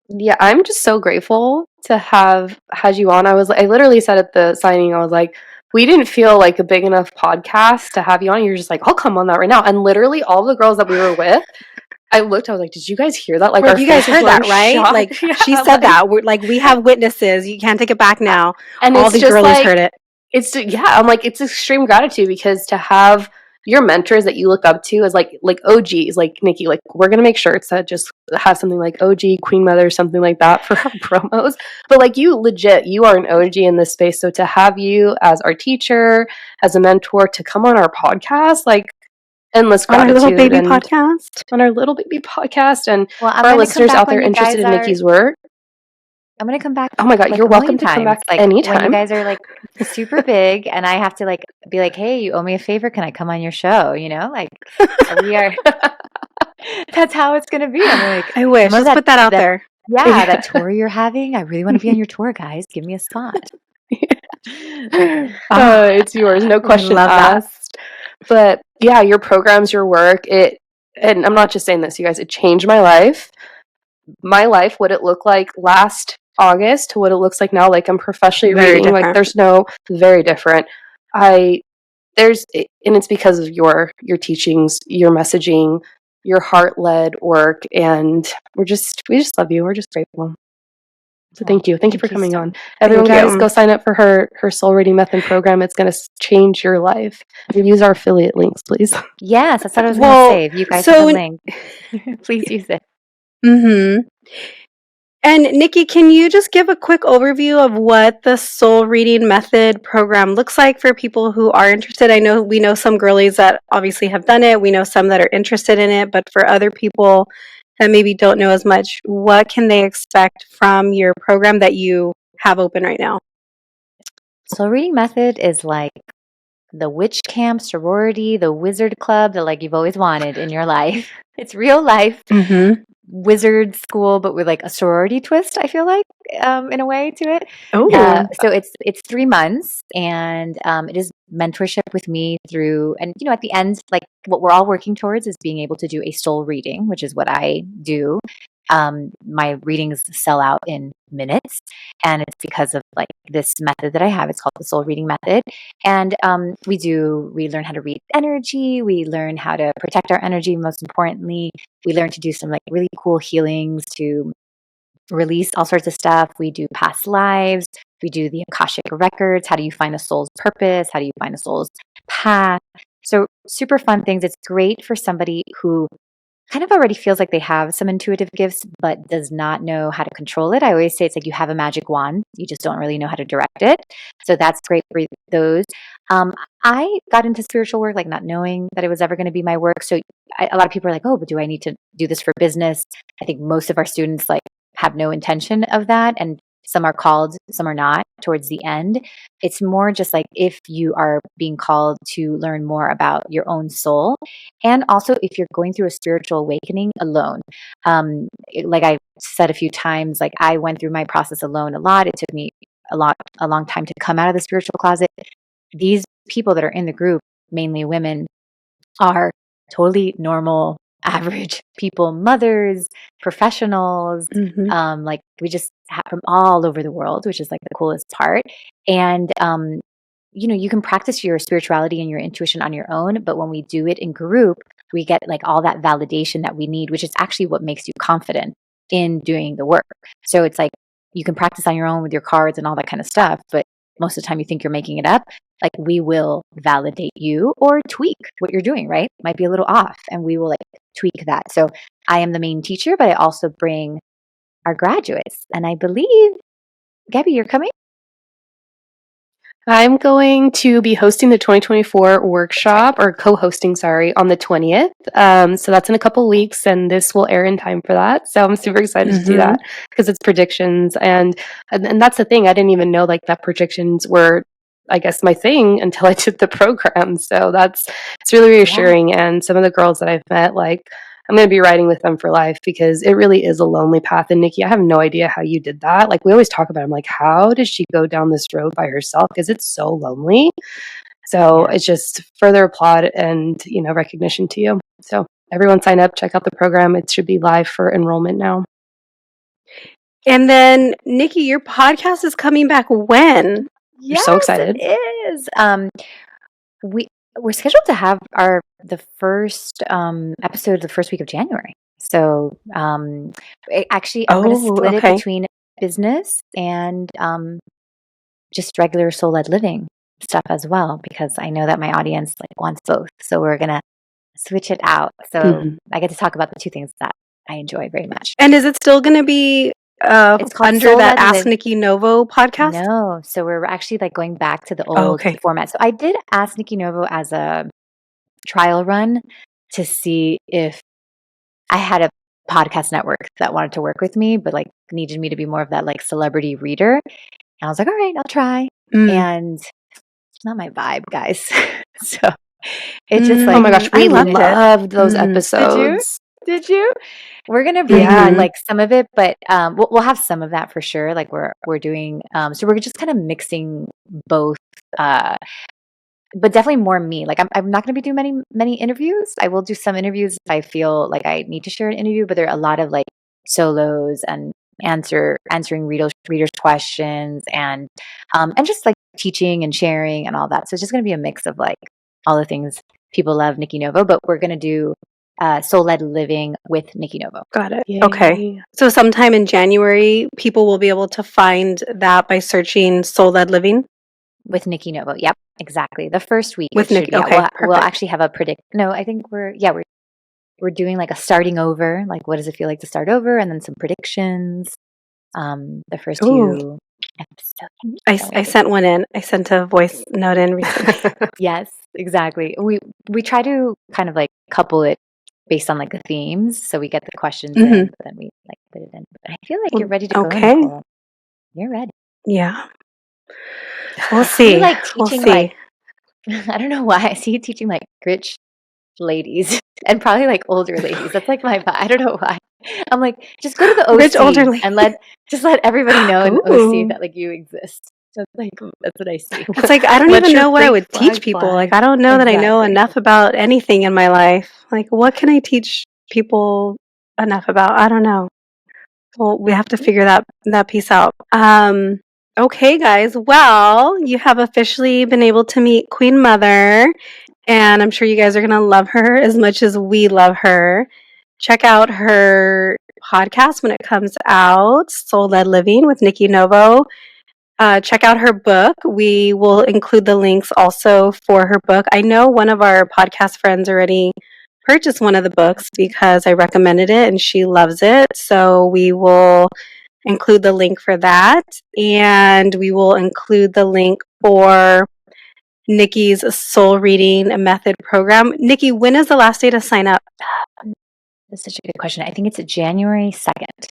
Yeah, I'm just so grateful to have had you on. I literally said at the signing, I was like, we didn't feel like a big enough podcast to have you on. You're just like, I'll come on that right now. And literally all the girls that we were with, I looked, I was like, did you guys hear that? Like, our you guys heard that, right? shocked. Like, she said that. We're like, we have witnesses. You can't take it back now. And all it's the just girlies like, heard it. I'm like, it's extreme gratitude because to have your mentors that you look up to as like OGs, like Nikki, like we're gonna make shirts that just have something like OG Queen Mother, something like that for our promos. But like you are an OG in this space. So to have you as our teacher, as a mentor, to come on our podcast, like endless gratitude. On our little baby podcast. And well, for our listeners out there interested in Nikki's work, I'm going to come back. Oh my God, like you're welcome to come back like anytime. When you guys are like super big and I have to like be like, hey, you owe me a favor. Can I come on your show? Like we are. That's how it's going to be. I'm like, I wish. Let's put that out there. Yeah, that tour you're having. I really want to be on your tour, guys. Give me a spot. It's yours. No question asked. But yeah, your programs, your work, and I'm not just saying this, you guys, it changed my life. My life, what it looked like last August to what it looks like now, like I'm professionally reading, different. Like there's no very different. And it's because of your teachings, your messaging, your heart-led work, and we just love you. We're just grateful. So thank you for coming on. Everyone, guys, go sign up for her soul reading method program. It's going to change your life. Use our affiliate links, please. Yes, that's what I was going to say. If you guys have a link, please use it. Mm-hmm. And Nikki, can you just give a quick overview of what the soul reading method program looks like for people who are interested? We know some girlies that obviously have done it. We know some that are interested in it, but for other people that maybe don't know as much, what can they expect from your program that you have open right now? Soul reading method is like the witch camp, sorority, the wizard club that like you've always wanted in your life. It's real life. Mm-hmm. Wizard school, but with like a sorority twist, I feel like, in a way to it. So it's 3 months, and it is mentorship with me through, and at the end, like what we're all working towards is being able to do a soul reading, which is what I do. my readings sell out in minutes. And it's because of like this method that I have. It's called the soul reading method. And we learn how to read energy. We learn how to protect our energy. Most importantly, we learn to do some like really cool healings to release all sorts of stuff. We do past lives. We do the Akashic records. How do you find a soul's purpose? How do you find a soul's path? So super fun things. It's great for somebody who kind of already feels like they have some intuitive gifts, but does not know how to control it. I always say it's like you have a magic wand, you just don't really know how to direct it. So that's great for those. I got into spiritual work, like not knowing that it was ever going to be my work. So a lot of people are like, oh, but do I need to do this for business? I think most of our students like have no intention of that. And some are called, some are not towards the end. It's more just like if you are being called to learn more about your own soul. And also if you're going through a spiritual awakening alone. Like I said a few times, like I went through my process alone a lot. It took me a long time to come out of the spiritual closet. These people that are in the group, mainly women, are totally normal, average people, mothers, professionals. Like we just have from all over the world, which is like the coolest part. And, you can practice your spirituality and your intuition on your own. But when we do it in group, we get like all that validation that we need, which is actually what makes you confident in doing the work. So it's like you can practice on your own with your cards and all that kind of stuff. But most of the time you think you're making it up. Like we will validate you or tweak what you're doing, right? Might be a little off and we will like tweak that. So I am the main teacher, but I also bring our graduates. And I believe, Gabby, you're coming? I'm going to be hosting the 2024 workshop, or co-hosting, sorry, on the 20th. So that's in a couple weeks, and this will air in time for that. So I'm super excited to do that because it's predictions, and that's the thing. I didn't even know like that predictions were, I guess, my thing until I did the program. So it's really reassuring. Yeah. And some of the girls that I've met, like, I'm going to be riding with them for life because it really is a lonely path. And Nikki, I have no idea how you did that. Like we always talk about, I'm like, how did she go down this road by herself? Because it's so lonely. So it's just further applaud and, recognition to you. So everyone sign up, check out the program. It should be live for enrollment now. And then Nikki, your podcast is coming back when? You're so excited. It is. We're scheduled to have the first episode the first week of January. So I'm going to split it between business and just regular soul-led living stuff as well, because I know that my audience like wants both. So we're going to switch it out. So I get to talk about the two things that I enjoy very much. And is it still going to be it's under that Ask Nikki Novo podcast? No. So we're actually like going back to the old format. So I did Ask Nikki Novo as a trial run to see if I had a podcast network that wanted to work with me, but like needed me to be more of that like celebrity reader. And I was like, all right, I'll try. And it's not my vibe, guys. So it's just like, oh my gosh, we loved those episodes. Did you? We're going to bring like some of it, but we'll have some of that for sure. Like we're doing, so we're just kind of mixing both, but definitely more me. Like I'm not going to be doing many interviews. I will do some interviews if I feel like I need to share an interview, but there are a lot of like solos and answering readers' questions and just like teaching and sharing and all that. So it's just going to be a mix of like all the things people love Nikki Novo, but we're going to do soul-led living with Nikki Novo. Got it. Yay. Okay. So sometime in January, people will be able to find that by searching soul-led living? With Nikki Novo. Yep, exactly. The first week. With Nikki. Okay. We'll actually have a No, I think we're doing like a starting over. Like, what does it feel like to start over? And then some predictions. The first few episodes. I sent one in. I sent a voice note in recently. Yes, exactly. We try to kind of like couple it based on like the themes, so we get the questions in, but then we like put it in. But I feel like you're ready to go. Okay, Nichole. You're ready. Yeah. We'll see. You like teaching like I don't know why I see you teaching like rich ladies and probably like older ladies. That's like my vibe. I don't know why. I'm like, just go to the OC rich older ladies. And let everybody know in OC that like you exist. That's what I see. It's like I don't even know what I would teach people. Like I don't know that I know enough about anything in my life. Like what can I teach people enough about? I don't know. Well, we have to figure that piece out. Okay, guys. Well, you have officially been able to meet Queen Mother, and I'm sure you guys are going to love her as much as we love her. Check out her podcast when it comes out, Soul Led Living with Nikki Novo. Check out her book. We will include the links also for her book. I know one of our podcast friends already purchased one of the books because I recommended it and she loves it. So we will include the link for that. And we will include the link for Nikki's soul reading method program. Nikki, when is the last day to sign up? That's such a good question. I think it's January 2nd.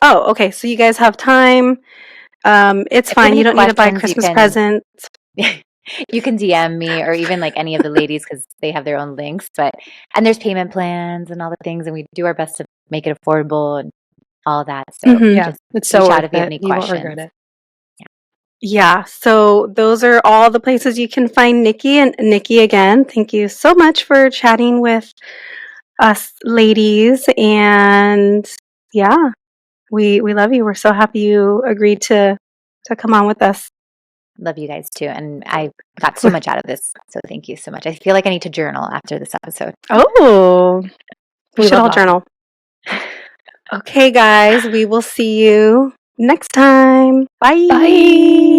Oh, okay. So you guys have time. It's fine. You don't need to buy Christmas presents. You can DM me or even like any of the ladies because they have their own links. And there's payment plans and all the things, and we do our best to make it affordable and all that. So Yeah, it's so reach out worth if you have it. any You won't questions. regret it. Yeah, so those are all the places you can find Nikki. And Nikki, again, thank you so much for chatting with us ladies. And yeah, we love you. We're so happy you agreed to come on with us. Love you guys too. And I got so much out of this. So thank you so much. I feel like I need to journal after this episode. Oh, we should all love journal. Okay, guys, we will see you next time. Bye. Bye.